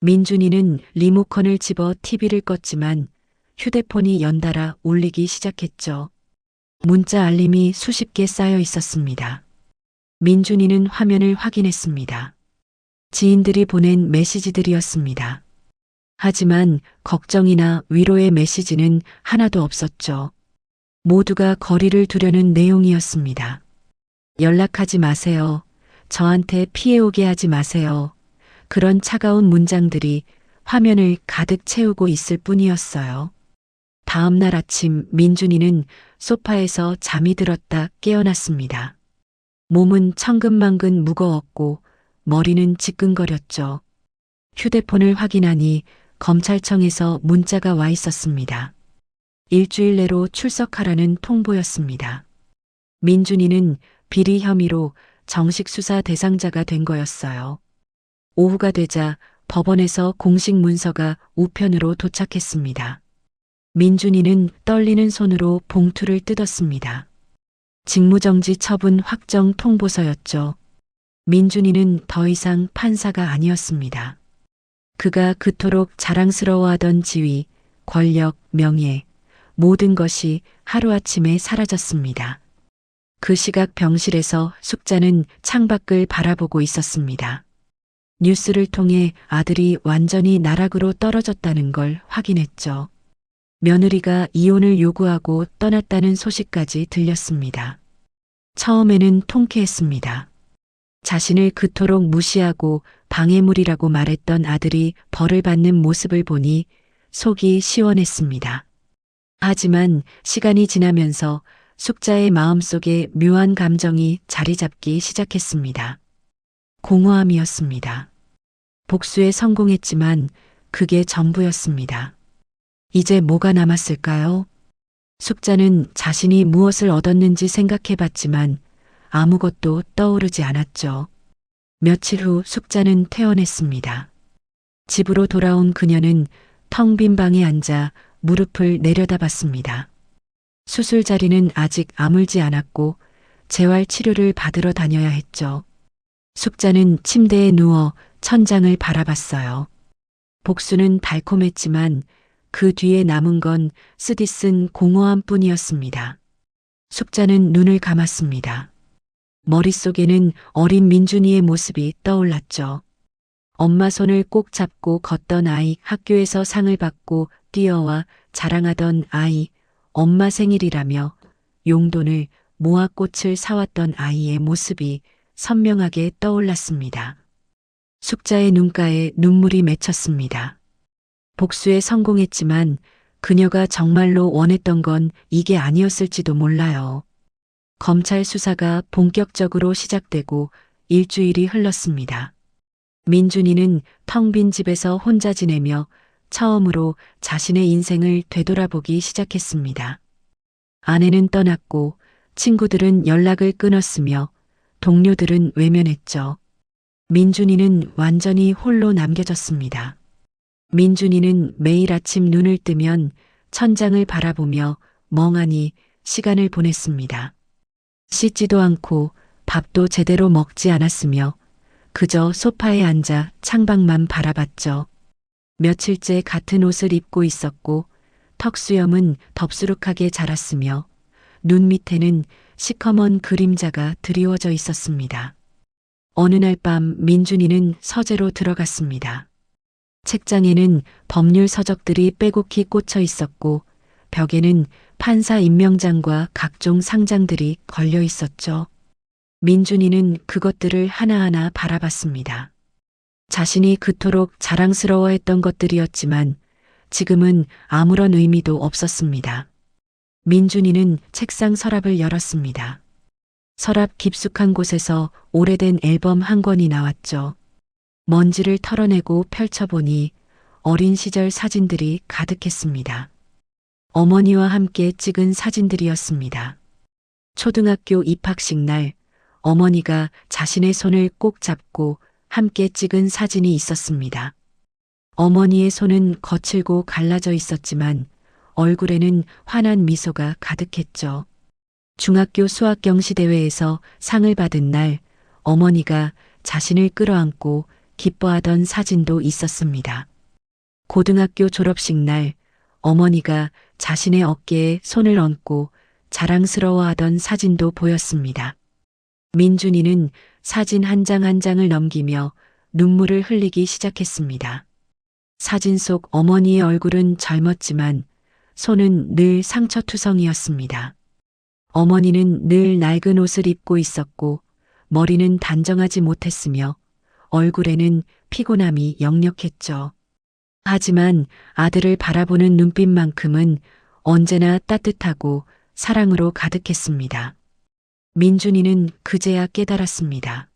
민준이는 리모컨을 집어 TV를 껐지만 휴대폰이 연달아 울리기 시작했죠. 문자 알림이 수십 개 쌓여 있었습니다. 민준이는 화면을 확인했습니다. 지인들이 보낸 메시지들이었습니다. 하지만 걱정이나 위로의 메시지는 하나도 없었죠. 모두가 거리를 두려는 내용이었습니다. 연락하지 마세요. 저한테 피해오게 하지 마세요. 그런 차가운 문장들이 화면을 가득 채우고 있을 뿐이었어요. 다음 날 아침 민준이는 소파에서 잠이 들었다 깨어났습니다. 몸은 천근만근 무거웠고 머리는 지끈거렸죠. 휴대폰을 확인하니 검찰청에서 문자가 와 있었습니다. 일주일 내로 출석하라는 통보였습니다. 민준이는 비리 혐의로 정식 수사 대상자가 된 거였어요. 오후가 되자 법원에서 공식 문서가 우편으로 도착했습니다. 민준이는 떨리는 손으로 봉투를 뜯었습니다. 직무정지 처분 확정 통보서였죠. 민준이는 더 이상 판사가 아니었습니다. 그가 그토록 자랑스러워하던 지위, 권력, 명예, 모든 것이 하루아침에 사라졌습니다. 그 시각 병실에서 숙자는 창밖을 바라보고 있었습니다. 뉴스를 통해 아들이 완전히 나락으로 떨어졌다는 걸 확인했죠. 며느리가 이혼을 요구하고 떠났다는 소식까지 들렸습니다. 처음에는 통쾌했습니다. 자신을 그토록 무시하고 방해물이라고 말했던 아들이 벌을 받는 모습을 보니 속이 시원했습니다. 하지만 시간이 지나면서 숙자의 마음속에 묘한 감정이 자리 잡기 시작했습니다. 공허함이었습니다. 복수에 성공했지만 그게 전부였습니다. 이제 뭐가 남았을까요? 숙자는 자신이 무엇을 얻었는지 생각해 봤지만 아무것도 떠오르지 않았죠. 며칠 후 숙자는 퇴원했습니다. 집으로 돌아온 그녀는 텅 빈 방에 앉아 무릎을 내려다봤습니다. 수술 자리는 아직 아물지 않았고 재활 치료를 받으러 다녀야 했죠. 숙자는 침대에 누워 천장을 바라봤어요. 복수는 달콤했지만 그 뒤에 남은 건 쓰디쓴 공허함 뿐이었습니다. 숙자는 눈을 감았습니다. 머릿속에는 어린 민준이의 모습이 떠올랐죠. 엄마 손을 꼭 잡고 걷던 아이, 학교에서 상을 받고 뛰어와 자랑하던 아이, 엄마 생일이라며 용돈을 모아 꽃을 사왔던 아이의 모습이 선명하게 떠올랐습니다. 숙자의 눈가에 눈물이 맺혔습니다. 복수에 성공했지만 그녀가 정말로 원했던 건 이게 아니었을지도 몰라요. 검찰 수사가 본격적으로 시작되고 일주일이 흘렀습니다. 민준이는 텅 빈 집에서 혼자 지내며 처음으로 자신의 인생을 되돌아보기 시작했습니다. 아내는 떠났고 친구들은 연락을 끊었으며 동료들은 외면했죠. 민준이는 완전히 홀로 남겨졌습니다. 민준이는 매일 아침 눈을 뜨면 천장을 바라보며 멍하니 시간을 보냈습니다. 씻지도 않고 밥도 제대로 먹지 않았으며 그저 소파에 앉아 창밖만 바라봤죠. 며칠째 같은 옷을 입고 있었고 턱수염은 덥수룩하게 자랐으며 눈 밑에는 시커먼 그림자가 드리워져 있었습니다. 어느 날 밤 민준이는 서재로 들어갔습니다. 책장에는 법률 서적들이 빼곡히 꽂혀 있었고 벽에는 판사 임명장과 각종 상장들이 걸려 있었죠. 민준이는 그것들을 하나하나 바라봤습니다. 자신이 그토록 자랑스러워했던 것들이었지만 지금은 아무런 의미도 없었습니다. 민준이는 책상 서랍을 열었습니다. 서랍 깊숙한 곳에서 오래된 앨범 한 권이 나왔죠. 먼지를 털어내고 펼쳐보니 어린 시절 사진들이 가득했습니다. 어머니와 함께 찍은 사진들이었습니다. 초등학교 입학식 날 어머니가 자신의 손을 꼭 잡고 함께 찍은 사진이 있었습니다. 어머니의 손은 거칠고 갈라져 있었지만 얼굴에는 환한 미소가 가득했죠. 중학교 수학 경시 대회에서 상을 받은 날 어머니가 자신을 끌어안고 기뻐하던 사진도 있었습니다. 고등학교 졸업식 날 어머니가 자신의 어깨에 손을 얹고 자랑스러워하던 사진도 보였습니다. 민준이는 사진 한 장 한 장을 넘기며 눈물을 흘리기 시작했습니다. 사진 속 어머니의 얼굴은 젊었지만 손은 늘 상처투성이었습니다. 어머니는 늘 낡은 옷을 입고 있었고 머리는 단정하지 못했으며 얼굴에는 피곤함이 역력했죠. 하지만 아들을 바라보는 눈빛만큼은 언제나 따뜻하고 사랑으로 가득했습니다. 민준이는 그제야 깨달았습니다.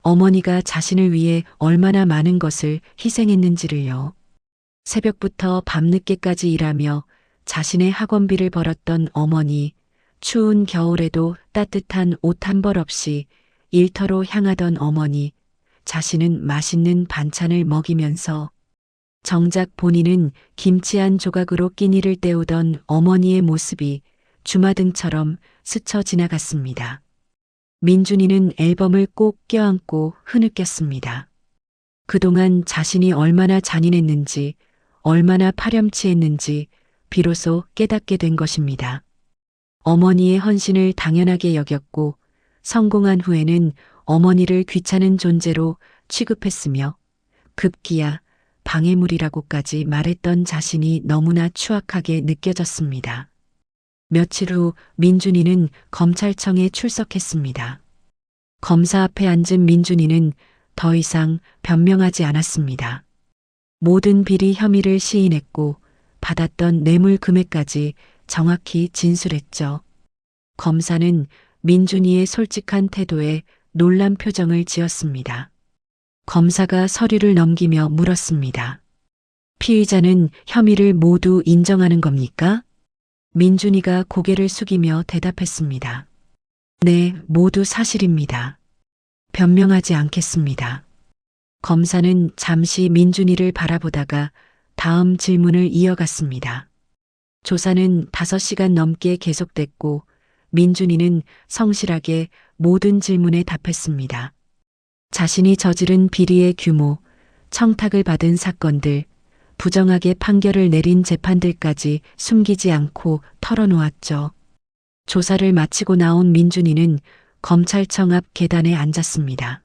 어머니가 자신을 위해 얼마나 많은 것을 희생했는지를요. 새벽부터 밤늦게까지 일하며 자신의 학원비를 벌었던 어머니, 추운 겨울에도 따뜻한 옷 한 벌 없이 일터로 향하던 어머니, 자신은 맛있는 반찬을 먹이면서 정작 본인은 김치 한 조각으로 끼니를 때우던 어머니의 모습이 주마등처럼 스쳐 지나갔습니다. 민준이는 앨범을 꼭 껴안고 흐느꼈습니다. 그동안 자신이 얼마나 잔인했는지, 얼마나 파렴치했는지 비로소 깨닫게 된 것입니다. 어머니의 헌신을 당연하게 여겼고 성공한 후에는 어머니를 귀찮은 존재로 취급했으며 급기야 방해물이라고까지 말했던 자신이 너무나 추악하게 느껴졌습니다. 며칠 후 민준이는 검찰청에 출석했습니다. 검사 앞에 앉은 민준이는 더 이상 변명하지 않았습니다. 모든 비리 혐의를 시인했고 받았던 뇌물 금액까지 정확히 진술했죠. 검사는 민준이의 솔직한 태도에 놀란 표정을 지었습니다. 검사가 서류를 넘기며 물었습니다. 피의자는 혐의를 모두 인정하는 겁니까? 민준이가 고개를 숙이며 대답했습니다. 네, 모두 사실입니다. 변명하지 않겠습니다. 검사는 잠시 민준이를 바라보다가 다음 질문을 이어갔습니다. 조사는 5시간 넘게 계속됐고 민준이는 성실하게 모든 질문에 답했습니다. 자신이 저지른 비리의 규모, 청탁을 받은 사건들, 부정하게 판결을 내린 재판들까지 숨기지 않고 털어놓았죠. 조사를 마치고 나온 민준이는 검찰청 앞 계단에 앉았습니다.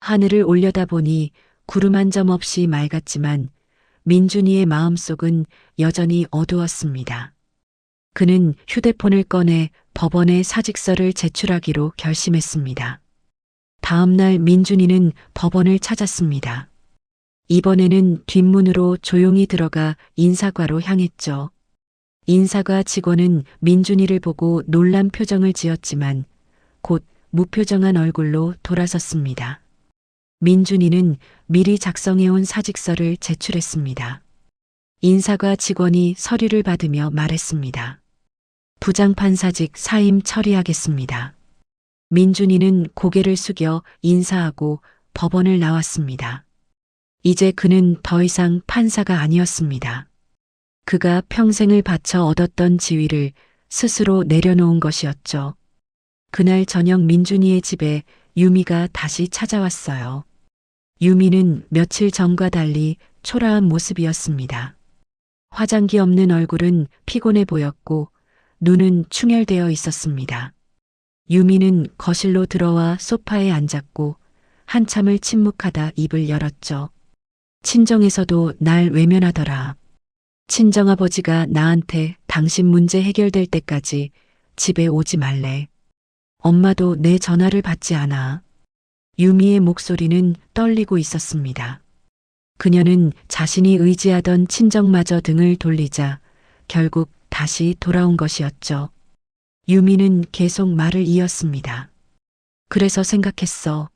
하늘을 올려다보니 구름 한 점 없이 맑았지만 민준이의 마음속은 여전히 어두웠습니다. 그는 휴대폰을 꺼내 법원에 사직서를 제출하기로 결심했습니다. 다음 날 민준이는 법원을 찾았습니다. 이번에는 뒷문으로 조용히 들어가 인사과로 향했죠. 인사과 직원은 민준이를 보고 놀란 표정을 지었지만 곧 무표정한 얼굴로 돌아섰습니다. 민준이는 미리 작성해온 사직서를 제출했습니다. 인사과 직원이 서류를 받으며 말했습니다. 부장판사직 사임 처리하겠습니다. 민준이는 고개를 숙여 인사하고 법원을 나왔습니다. 이제 그는 더 이상 판사가 아니었습니다. 그가 평생을 바쳐 얻었던 지위를 스스로 내려놓은 것이었죠. 그날 저녁 민준이의 집에 유미가 다시 찾아왔어요. 유미는 며칠 전과 달리 초라한 모습이었습니다. 화장기 없는 얼굴은 피곤해 보였고 눈은 충혈되어 있었습니다. 유미는 거실로 들어와 소파에 앉았고 한참을 침묵하다 입을 열었죠. 친정에서도 날 외면하더라. 친정아버지가 나한테 당신 문제 해결될 때까지 집에 오지 말래. 엄마도 내 전화를 받지 않아. 유미의 목소리는 떨리고 있었습니다. 그녀는 자신이 의지하던 친정마저 등을 돌리자 결국 다시 돌아온 것이었죠. 유미는 계속 말을 이었습니다. 그래서 생각했어.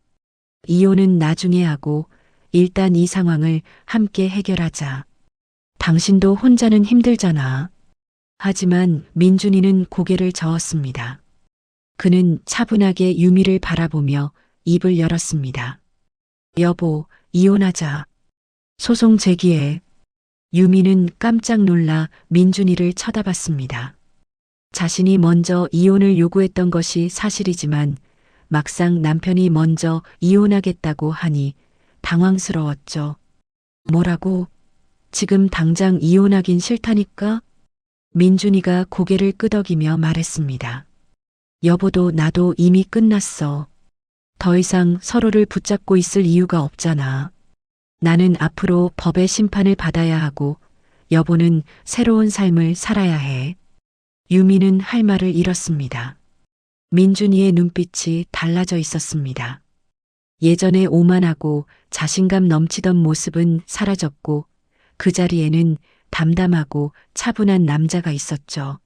이혼은 나중에 하고 일단 이 상황을 함께 해결하자. 당신도 혼자는 힘들잖아. 하지만 민준이는 고개를 저었습니다. 그는 차분하게 유미를 바라보며 입을 열었습니다. 여보, 이혼하자. 소송 제기해. 유미는 깜짝 놀라 민준이를 쳐다봤습니다. 자신이 먼저 이혼을 요구했던 것이 사실이지만 막상 남편이 먼저 이혼하겠다고 하니 당황스러웠죠. 뭐라고? 지금 당장 이혼하긴 싫다니까? 민준이가 고개를 끄덕이며 말했습니다. 여보도 나도 이미 끝났어. 더 이상 서로를 붙잡고 있을 이유가 없잖아. 나는 앞으로 법의 심판을 받아야 하고 여보는 새로운 삶을 살아야 해. 유미는 할 말을 잃었습니다. 민준이의 눈빛이 달라져 있었습니다. 예전에 오만하고 자신감 넘치던 모습은 사라졌고 그 자리에는 담담하고 차분한 남자가 있었죠.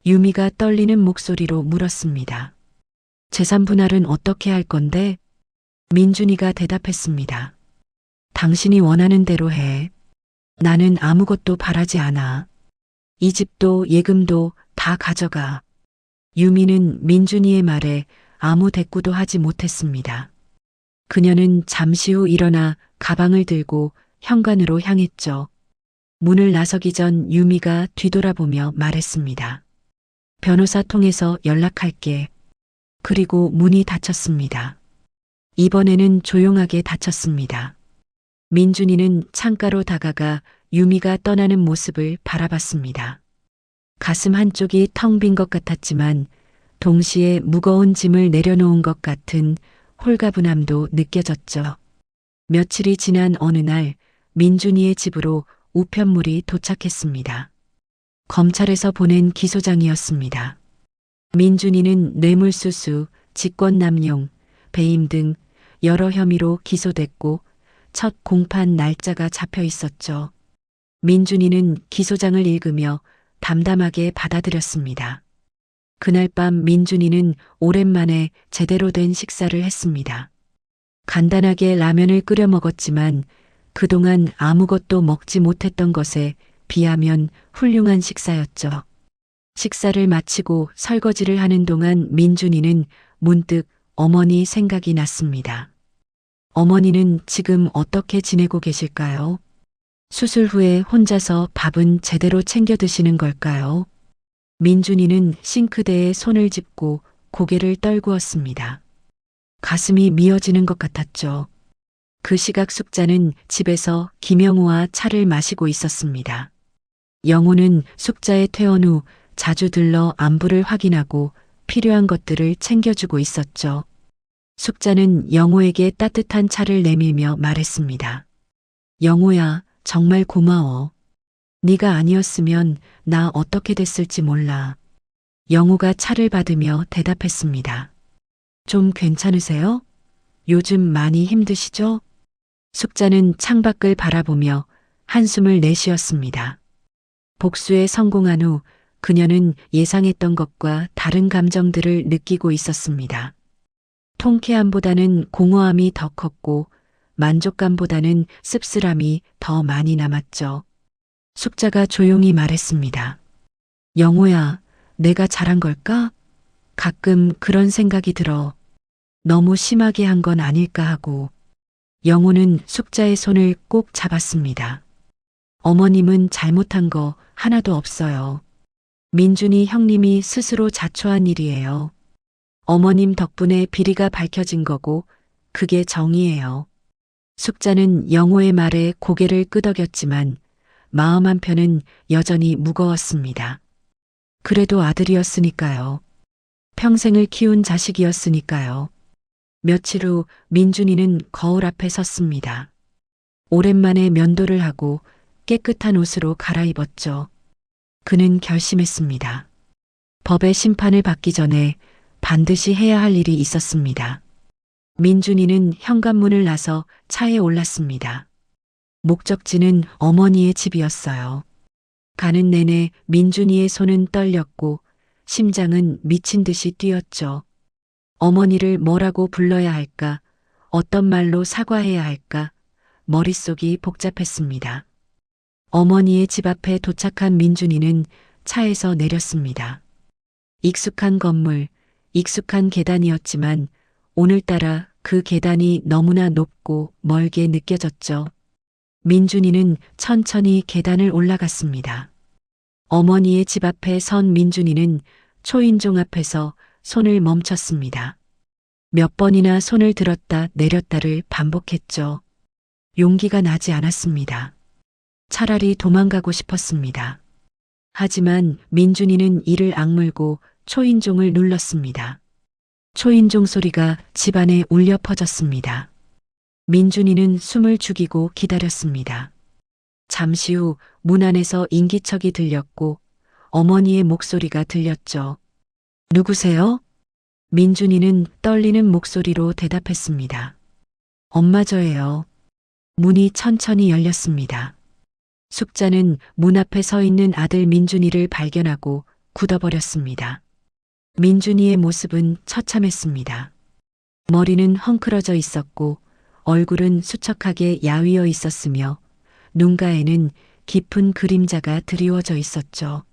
유미가 떨리는 목소리로 물었습니다. 재산 분할은 어떻게 할 건데? 민준이가 대답했습니다. 당신이 원하는 대로 해. 나는 아무것도 바라지 않아. 이 집도 예금도 다 가져가. 유미는 민준이의 말에 아무 대꾸도 하지 못했습니다. 그녀는 잠시 후 일어나 가방을 들고 현관으로 향했죠. 문을 나서기 전 유미가 뒤돌아보며 말했습니다. 변호사 통해서 연락할게. 그리고 문이 닫혔습니다. 이번에는 조용하게 닫혔습니다. 민준이는 창가로 다가가 유미가 떠나는 모습을 바라봤습니다. 가슴 한쪽이 텅 빈 것 같았지만 동시에 무거운 짐을 내려놓은 것 같은 홀가분함도 느껴졌죠. 며칠이 지난 어느 날 민준이의 집으로 우편물이 도착했습니다. 검찰에서 보낸 기소장이었습니다. 민준이는 뇌물수수, 직권남용, 배임 등 여러 혐의로 기소됐고 첫 공판 날짜가 잡혀 있었죠. 민준이는 기소장을 읽으며 담담하게 받아들였습니다. 그날 밤 민준이는 오랜만에 제대로 된 식사를 했습니다. 간단하게 라면을 끓여 먹었지만 그동안 아무것도 먹지 못했던 것에 비하면 훌륭한 식사였죠. 식사를 마치고 설거지를 하는 동안 민준이는 문득 어머니 생각이 났습니다. 어머니는 지금 어떻게 지내고 계실까요? 수술 후에 혼자서 밥은 제대로 챙겨 드시는 걸까요? 민준이는 싱크대에 손을 짚고 고개를 떨구었습니다. 가슴이 미어지는 것 같았죠. 그 시각 숙자는 집에서 김영우와 차를 마시고 있었습니다. 영우는 숙자의 퇴원 후 자주 들러 안부를 확인하고 필요한 것들을 챙겨주고 있었죠. 숙자는 영우에게 따뜻한 차를 내밀며 말했습니다. 영우야, 정말 고마워. 네가 아니었으면 나 어떻게 됐을지 몰라. 영우가 차를 받으며 대답했습니다. 좀 괜찮으세요? 요즘 많이 힘드시죠? 숙자는 창밖을 바라보며 한숨을 내쉬었습니다. 복수에 성공한 후 그녀는 예상했던 것과 다른 감정들을 느끼고 있었습니다. 통쾌함보다는 공허함이 더 컸고 만족감보다는 씁쓸함이 더 많이 남았죠. 숙자가 조용히 말했습니다. 영호야, 내가 잘한 걸까? 가끔 그런 생각이 들어. 너무 심하게 한 건 아닐까 하고. 영호는 숙자의 손을 꼭 잡았습니다. 어머님은 잘못한 거 하나도 없어요. 민준이 형님이 스스로 자초한 일이에요. 어머님 덕분에 비리가 밝혀진 거고 그게 정의예요. 숙자는 영호의 말에 고개를 끄덕였지만 마음 한편은 여전히 무거웠습니다. 그래도 아들이었으니까요. 평생을 키운 자식이었으니까요. 며칠 후 민준이는 거울 앞에 섰습니다. 오랜만에 면도를 하고 깨끗한 옷으로 갈아입었죠. 그는 결심했습니다. 법의 심판을 받기 전에 반드시 해야 할 일이 있었습니다. 민준이는 현관문을 나서 차에 올랐습니다. 목적지는 어머니의 집이었어요. 가는 내내 민준이의 손은 떨렸고 심장은 미친 듯이 뛰었죠. 어머니를 뭐라고 불러야 할까? 어떤 말로 사과해야 할까? 머릿속이 복잡했습니다. 어머니의 집 앞에 도착한 민준이는 차에서 내렸습니다. 익숙한 건물, 익숙한 계단이었지만 오늘따라 그 계단이 너무나 높고 멀게 느껴졌죠. 민준이는 천천히 계단을 올라갔습니다. 어머니의 집 앞에 선 민준이는 초인종 앞에서 손을 멈췄습니다. 몇 번이나 손을 들었다 내렸다를 반복했죠. 용기가 나지 않았습니다. 차라리 도망가고 싶었습니다. 하지만 민준이는 이를 악물고 초인종을 눌렀습니다. 초인종 소리가 집안에 울려 퍼졌습니다. 민준이는 숨을 죽이고 기다렸습니다. 잠시 후 문 안에서 인기척이 들렸고 어머니의 목소리가 들렸죠. 누구세요? 민준이는 떨리는 목소리로 대답했습니다. 엄마 저예요. 문이 천천히 열렸습니다. 숙자는 문 앞에 서 있는 아들 민준이를 발견하고 굳어버렸습니다. 민준이의 모습은 처참했습니다. 머리는 헝클어져 있었고 얼굴은 수척하게 야위어 있었으며 눈가에는 깊은 그림자가 드리워져 있었죠.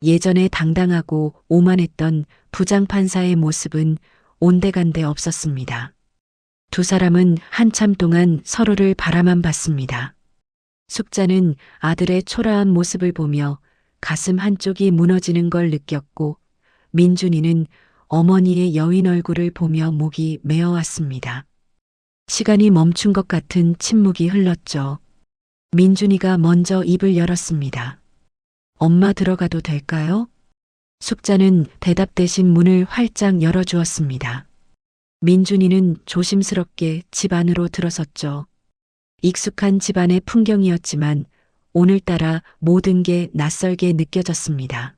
예전에 당당하고 오만했던 부장판사의 모습은 온데간데 없었습니다. 두 사람은 한참 동안 서로를 바라만 봤습니다. 숙자는 아들의 초라한 모습을 보며 가슴 한쪽이 무너지는 걸 느꼈고 민준이는 어머니의 여인 얼굴을 보며 목이 메어왔습니다. 시간이 멈춘 것 같은 침묵이 흘렀죠. 민준이가 먼저 입을 열었습니다. 엄마 들어가도 될까요? 숙자는 대답 대신 문을 활짝 열어주었습니다. 민준이는 조심스럽게 집 안으로 들어섰죠. 익숙한 집안의 풍경이었지만 오늘따라 모든 게 낯설게 느껴졌습니다.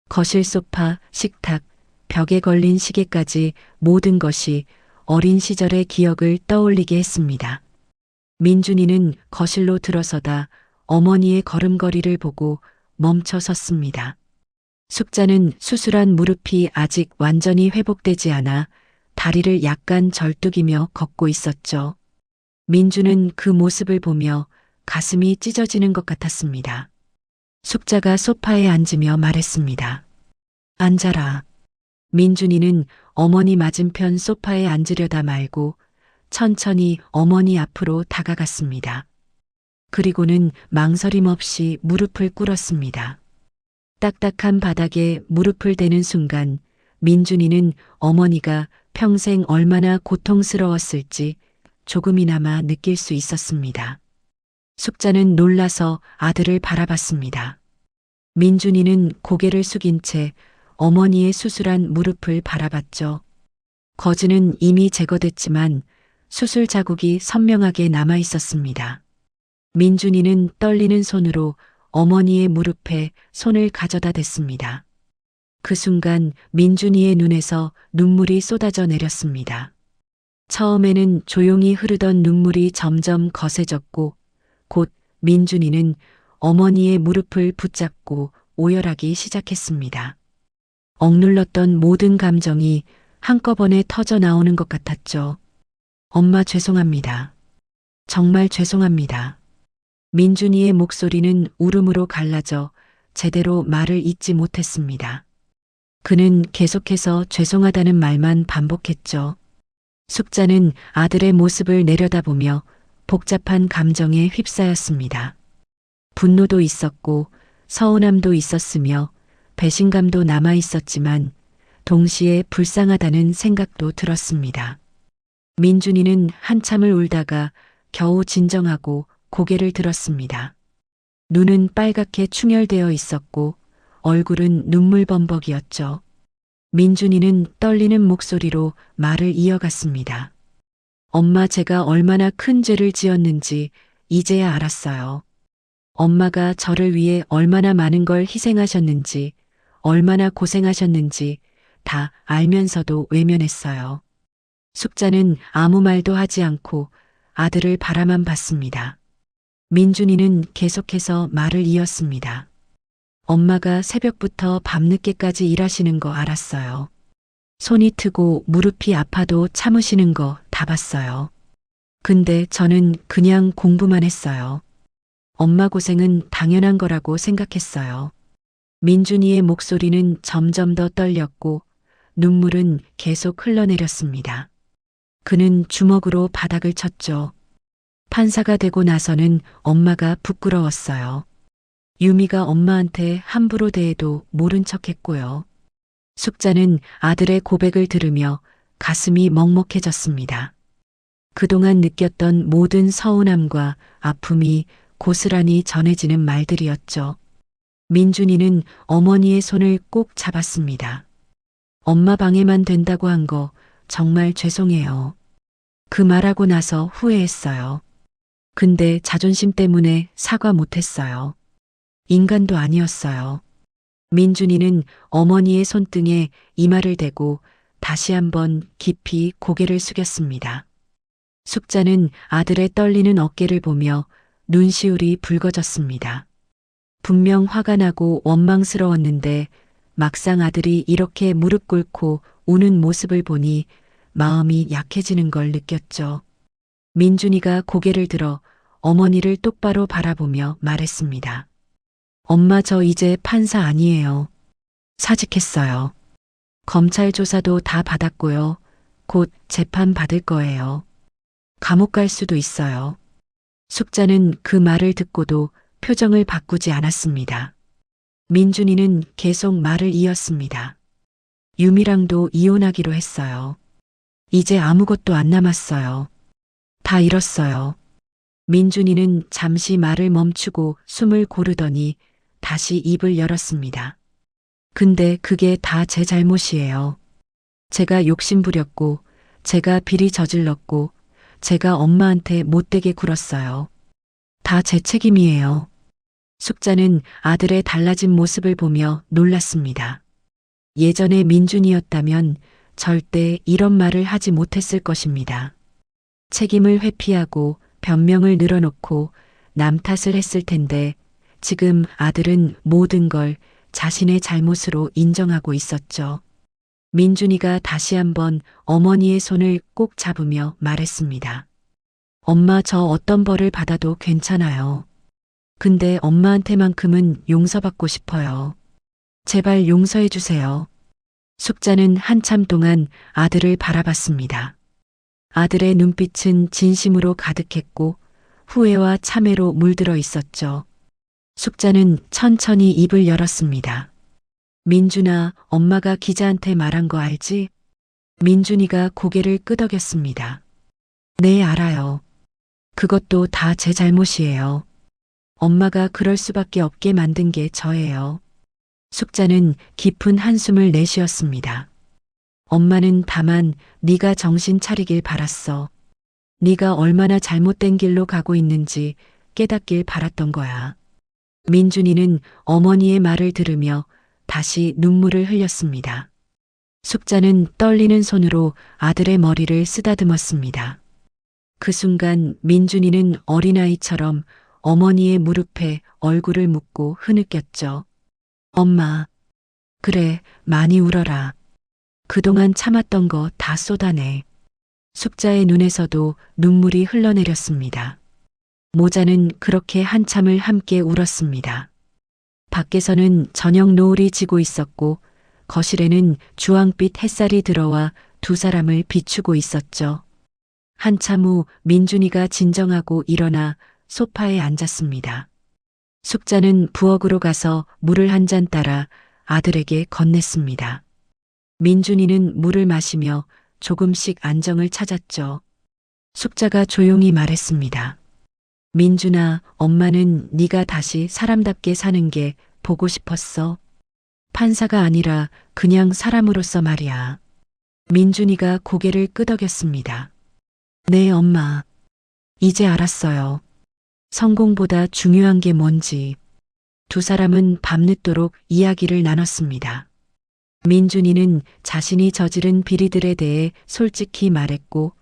거실 소파, 식탁, 벽에 걸린 시계까지 모든 것이 어린 시절의 기억을 떠올리게 했습니다. 민준이는 거실로 들어서다 어머니의 걸음걸이를 보고 멈춰 섰습니다. 숙자는 수술한 무릎이 아직 완전히 회복되지 않아 다리를 약간 절뚝이며 걷고 있었죠. 민주는 그 모습을 보며 가슴이 찢어지는 것 같았습니다. 숙자가 소파에 앉으며 말했습니다. 앉아라. 민준이는 어머니 맞은편 소파에 앉으려다 말고 천천히 어머니 앞으로 다가갔습니다. 그리고는 망설임 없이 무릎을 꿇었습니다. 딱딱한 바닥에 무릎을 대는 순간 민준이는 어머니가 평생 얼마나 고통스러웠을지 조금이나마 느낄 수 있었습니다. 숙자는 놀라서 아들을 바라봤습니다. 민준이는 고개를 숙인 채 어머니의 수술한 무릎을 바라봤죠. 거즈는 이미 제거됐지만 수술 자국이 선명하게 남아 있었습니다. 민준이는 떨리는 손으로 어머니의 무릎에 손을 가져다 댔습니다. 그 순간 민준이의 눈에서 눈물이 쏟아져 내렸습니다. 처음에는 조용히 흐르던 눈물이 점점 거세졌고 곧 민준이는 어머니의 무릎을 붙잡고 오열하기 시작했습니다. 억눌렀던 모든 감정이 한꺼번에 터져 나오는 것 같았죠. 엄마 죄송합니다. 정말 죄송합니다. 민준이의 목소리는 울음으로 갈라져 제대로 말을 잇지 못했습니다. 그는 계속해서 죄송하다는 말만 반복했죠. 숙자는 아들의 모습을 내려다보며 복잡한 감정에 휩싸였습니다. 분노도 있었고 서운함도 있었으며 배신감도 남아 있었지만 동시에 불쌍하다는 생각도 들었습니다. 민준이는 한참을 울다가 겨우 진정하고 고개를 들었습니다. 눈은 빨갛게 충혈되어 있었고 얼굴은 눈물범벅이었죠. 민준이는 떨리는 목소리로 말을 이어갔습니다. 엄마 제가 얼마나 큰 죄를 지었는지 이제야 알았어요. 엄마가 저를 위해 얼마나 많은 걸 희생하셨는지, 얼마나 고생하셨는지 다 알면서도 외면했어요. 숙자는 아무 말도 하지 않고 아들을 바라만 봤습니다. 민준이는 계속해서 말을 이었습니다. 엄마가 새벽부터 밤늦게까지 일하시는 거 알았어요. 손이 트고 무릎이 아파도 참으시는 거 다 봤어요. 근데 저는 그냥 공부만 했어요. 엄마 고생은 당연한 거라고 생각했어요. 민준이의 목소리는 점점 더 떨렸고 눈물은 계속 흘러내렸습니다. 그는 주먹으로 바닥을 쳤죠. 판사가 되고 나서는 엄마가 부끄러웠어요. 유미가 엄마한테 함부로 대해도 모른 척했고요. 숙자는 아들의 고백을 들으며 가슴이 먹먹해졌습니다. 그동안 느꼈던 모든 서운함과 아픔이 고스란히 전해지는 말들이었죠. 민준이는 어머니의 손을 꼭 잡았습니다. 엄마 방해만 된다고 한 거 정말 죄송해요. 그 말하고 나서 후회했어요. 근데 자존심 때문에 사과 못했어요. 인간도 아니었어요. 민준이는 어머니의 손등에 이마를 대고 다시 한번 깊이 고개를 숙였습니다. 숙자는 아들의 떨리는 어깨를 보며 눈시울이 붉어졌습니다. 분명 화가 나고 원망스러웠는데 막상 아들이 이렇게 무릎 꿇고 우는 모습을 보니 마음이 약해지는 걸 느꼈죠. 민준이가 고개를 들어 어머니를 똑바로 바라보며 말했습니다. 엄마, 저 이제 판사 아니에요. 사직했어요. 검찰 조사도 다 받았고요. 곧 재판 받을 거예요. 감옥 갈 수도 있어요. 숙자는 그 말을 듣고도 표정을 바꾸지 않았습니다. 민준이는 계속 말을 이었습니다. 유미랑도 이혼하기로 했어요. 이제 아무것도 안 남았어요. 다 잃었어요. 민준이는 잠시 말을 멈추고 숨을 고르더니 다시 입을 열었습니다. 근데 그게 다 제 잘못이에요. 제가 욕심부렸고, 제가 비리 저질렀고, 제가 엄마한테 못되게 굴었어요. 다 제 책임이에요. 숙자는 아들의 달라진 모습을 보며 놀랐습니다. 예전의 민준이었다면 절대 이런 말을 하지 못했을 것입니다. 책임을 회피하고 변명을 늘어놓고 남 탓을 했을 텐데 지금 아들은 모든 걸 자신의 잘못으로 인정하고 있었죠. 민준이가 다시 한번 어머니의 손을 꼭 잡으며 말했습니다. 엄마, 저 어떤 벌을 받아도 괜찮아요. 근데 엄마한테만큼은 용서받고 싶어요. 제발 용서해 주세요. 숙자는 한참 동안 아들을 바라봤습니다. 아들의 눈빛은 진심으로 가득했고 후회와 참회로 물들어 있었죠. 숙자는 천천히 입을 열었습니다. 민준아, 엄마가 기자한테 말한 거 알지? 민준이가 고개를 끄덕였습니다. 네, 알아요. 그것도 다 제 잘못이에요. 엄마가 그럴 수밖에 없게 만든 게 저예요. 숙자는 깊은 한숨을 내쉬었습니다. 엄마는 다만 네가 정신 차리길 바랐어. 네가 얼마나 잘못된 길로 가고 있는지 깨닫길 바랐던 거야. 민준이는 어머니의 말을 들으며 다시 눈물을 흘렸습니다. 숙자는 떨리는 손으로 아들의 머리를 쓰다듬었습니다. 그 순간 민준이는 어린아이처럼 어머니의 무릎에 얼굴을 묻고 흐느꼈죠. 엄마, 그래, 많이 울어라. 그동안 참았던 거 다 쏟아내. 숙자의 눈에서도 눈물이 흘러내렸습니다. 모자는 그렇게 한참을 함께 울었습니다. 밖에서는 저녁 노을이 지고 있었고 거실에는 주황빛 햇살이 들어와 두 사람을 비추고 있었죠. 한참 후 민준이가 진정하고 일어나 소파에 앉았습니다. 숙자는 부엌으로 가서 물을 한 잔 따라 아들에게 건넸습니다. 민준이는 물을 마시며 조금씩 안정을 찾았죠. 숙자가 조용히 말했습니다. 민준아, 엄마는 네가 다시 사람답게 사는 게 보고 싶었어. 판사가 아니라 그냥 사람으로서 말이야. 민준이가 고개를 끄덕였습니다. 네, 엄마. 이제 알았어요. 성공보다 중요한 게 뭔지. 두 사람은 밤늦도록 이야기를 나눴습니다. 민준이는 자신이 저지른 비리들에 대해 솔직히 말했고,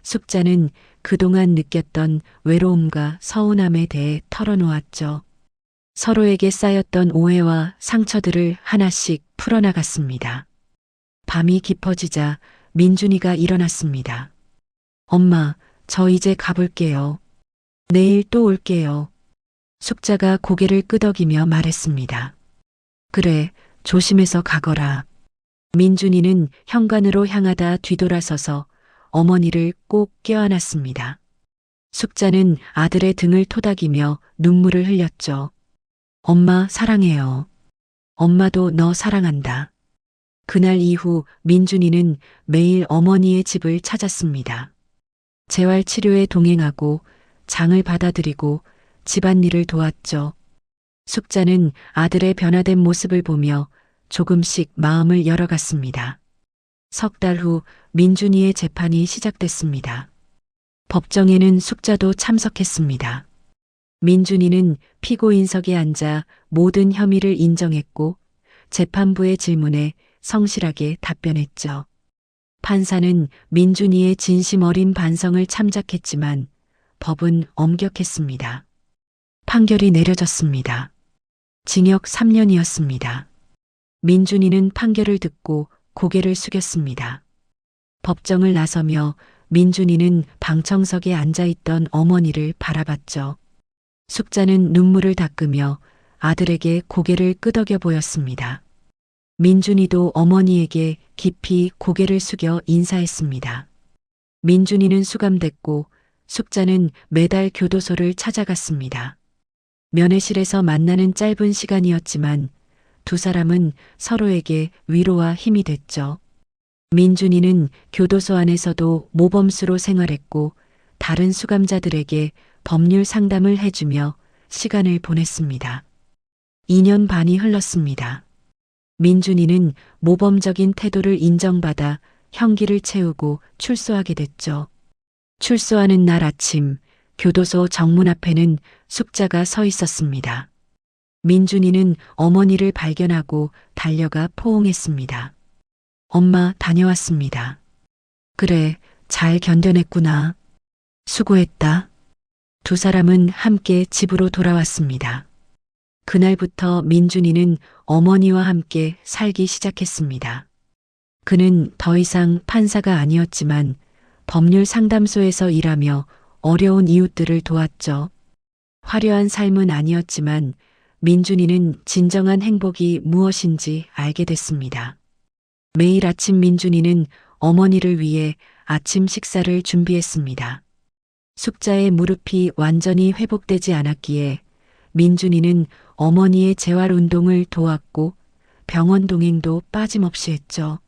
숙자는 그동안 느꼈던 외로움과 서운함에 대해 털어놓았죠. 서로에게 쌓였던 오해와 상처들을 하나씩 풀어나갔습니다. 밤이 깊어지자 민준이가 일어났습니다. 엄마, 저 이제 가볼게요. 내일 또 올게요. 숙자가 고개를 끄덕이며 말했습니다. 그래, 조심해서 가거라. 민준이는 현관으로 향하다 뒤돌아서서 어머니를 꼭 껴안았습니다. 숙자는 아들의 등을 토닥이며 눈물을 흘렸죠. 엄마 사랑해요. 엄마도 너 사랑한다. 그날 이후 민준이는 매일 어머니의 집을 찾았습니다. 재활 치료에 동행하고 장을 받아들이고 집안일을 도왔죠. 숙자는 아들의 변화된 모습을 보며 조금씩 마음을 열어갔습니다. 석 달 후 민준이의 재판이 시작됐습니다. 법정에는 숙자도 참석했습니다. 민준이는 피고인석에 앉아 모든 혐의를 인정했고 재판부의 질문에 성실하게 답변했죠. 판사는 민준이의 진심 어린 반성을 참작했지만 법은 엄격했습니다. 판결이 내려졌습니다. 징역 3년이었습니다. 민준이는 판결을 듣고 고개를 숙였습니다. 법정을 나서며 민준이는 방청석에 앉아있던 어머니를 바라봤죠. 숙자는 눈물을 닦으며 아들에게 고개를 끄덕여 보였습니다. 민준이도 어머니에게 깊이 고개를 숙여 인사했습니다. 민준이는 수감됐고 숙자는 매달 교도소를 찾아갔습니다. 면회실에서 만나는 짧은 시간이었지만 두 사람은 서로에게 위로와 힘이 됐죠. 민준이는 교도소 안에서도 모범수로 생활했고 다른 수감자들에게 법률 상담을 해주며 시간을 보냈습니다. 2년 반이 흘렀습니다. 민준이는 모범적인 태도를 인정받아 형기를 채우고 출소하게 됐죠. 출소하는 날 아침, 교도소 정문 앞에는 숙자가 서 있었습니다. 민준이는 어머니를 발견하고 달려가 포옹했습니다. 엄마, 다녀왔습니다. 그래, 잘 견뎌냈구나. 수고했다. 두 사람은 함께 집으로 돌아왔습니다. 그날부터 민준이는 어머니와 함께 살기 시작했습니다. 그는 더 이상 판사가 아니었지만 법률 상담소에서 일하며 어려운 이웃들을 도왔죠. 화려한 삶은 아니었지만 민준이는 진정한 행복이 무엇인지 알게 됐습니다. 매일 아침 민준이는 어머니를 위해 아침 식사를 준비했습니다. 숙자의 무릎이 완전히 회복되지 않았기에 민준이는 어머니의 재활 운동을 도왔고 병원 동행도 빠짐없이 했죠.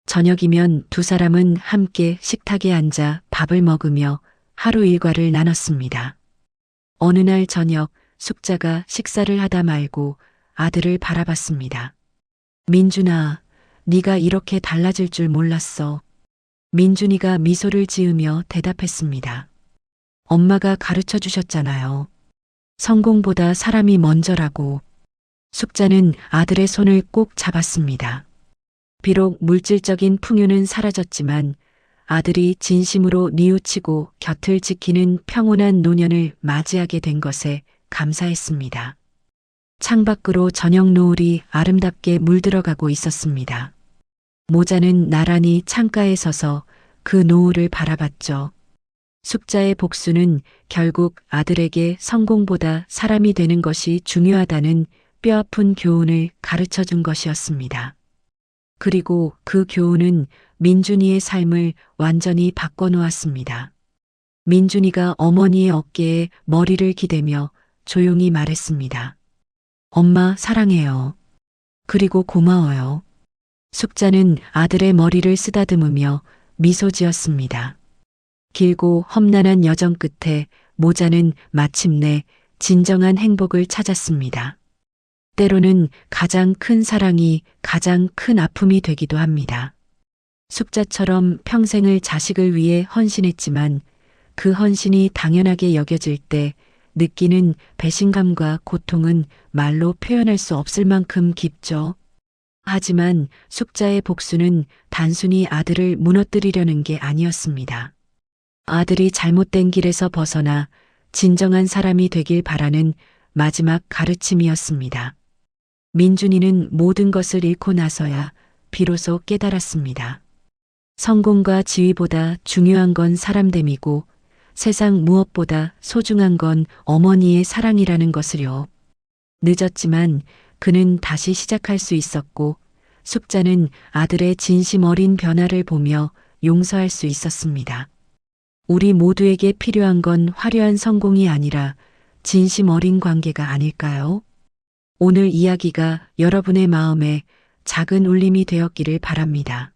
저녁이면 두 사람은 함께 식탁에 앉아 밥을 먹으며 하루 일과를 나눴습니다. 어느 날 저녁 숙자가 식사를 하다 말고 아들을 바라봤습니다. 민준아, 네가 이렇게 달라질 줄 몰랐어. 민준이가 미소를 지으며 대답했습니다. 엄마가 가르쳐 주셨잖아요. 성공보다 사람이 먼저라고. 숙자는 아들의 손을 꼭 잡았습니다. 비록 물질적인 풍요는 사라졌지만 아들이 진심으로 뉘우치고 곁을 지키는 평온한 노년을 맞이하게 된 것에 감사했습니다. 창밖으로 저녁 노을이 아름답게 물들어가고 있었습니다. 모자는 나란히 창가에 서서 그 노을을 바라봤죠. 숙자의 복수는 결국 아들에게 성공보다 사람이 되는 것이 중요하다는 뼈아픈 교훈을 가르쳐 준 것이었습니다. 그리고 그 교훈은 민준이의 삶을 완전히 바꿔놓았습니다. 민준이가 어머니의 어깨에 머리를 기대며 조용히 말했습니다. 엄마 사랑해요. 그리고 고마워요. 숙자는 아들의 머리를 쓰다듬으며 미소 지었습니다. 길고 험난한 여정 끝에 모자는 마침내 진정한 행복을 찾았습니다. 때로는 가장 큰 사랑이 가장 큰 아픔이 되기도 합니다. 숙자처럼 평생을 자식을 위해 헌신했지만 그 헌신이 당연하게 여겨질 때 느끼는 배신감과 고통은 말로 표현할 수 없을 만큼 깊죠. 하지만 숙자의 복수는 단순히 아들을 무너뜨리려는 게 아니었습니다. 아들이 잘못된 길에서 벗어나 진정한 사람이 되길 바라는 마지막 가르침이었습니다. 민준이는 모든 것을 잃고 나서야 비로소 깨달았습니다. 성공과 지위보다 중요한 건 사람됨이고 세상 무엇보다 소중한 건 어머니의 사랑이라는 것을요. 늦었지만 그는 다시 시작할 수 있었고 숙자는 아들의 진심 어린 변화를 보며 용서할 수 있었습니다. 우리 모두에게 필요한 건 화려한 성공이 아니라 진심 어린 관계가 아닐까요? 오늘 이야기가 여러분의 마음에 작은 울림이 되었기를 바랍니다.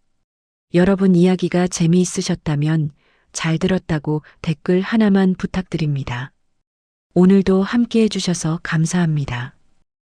여러분 이야기가 재미있으셨다면 잘 들었다고 댓글 하나만 부탁드립니다. 오늘도 함께 해주셔서 감사합니다.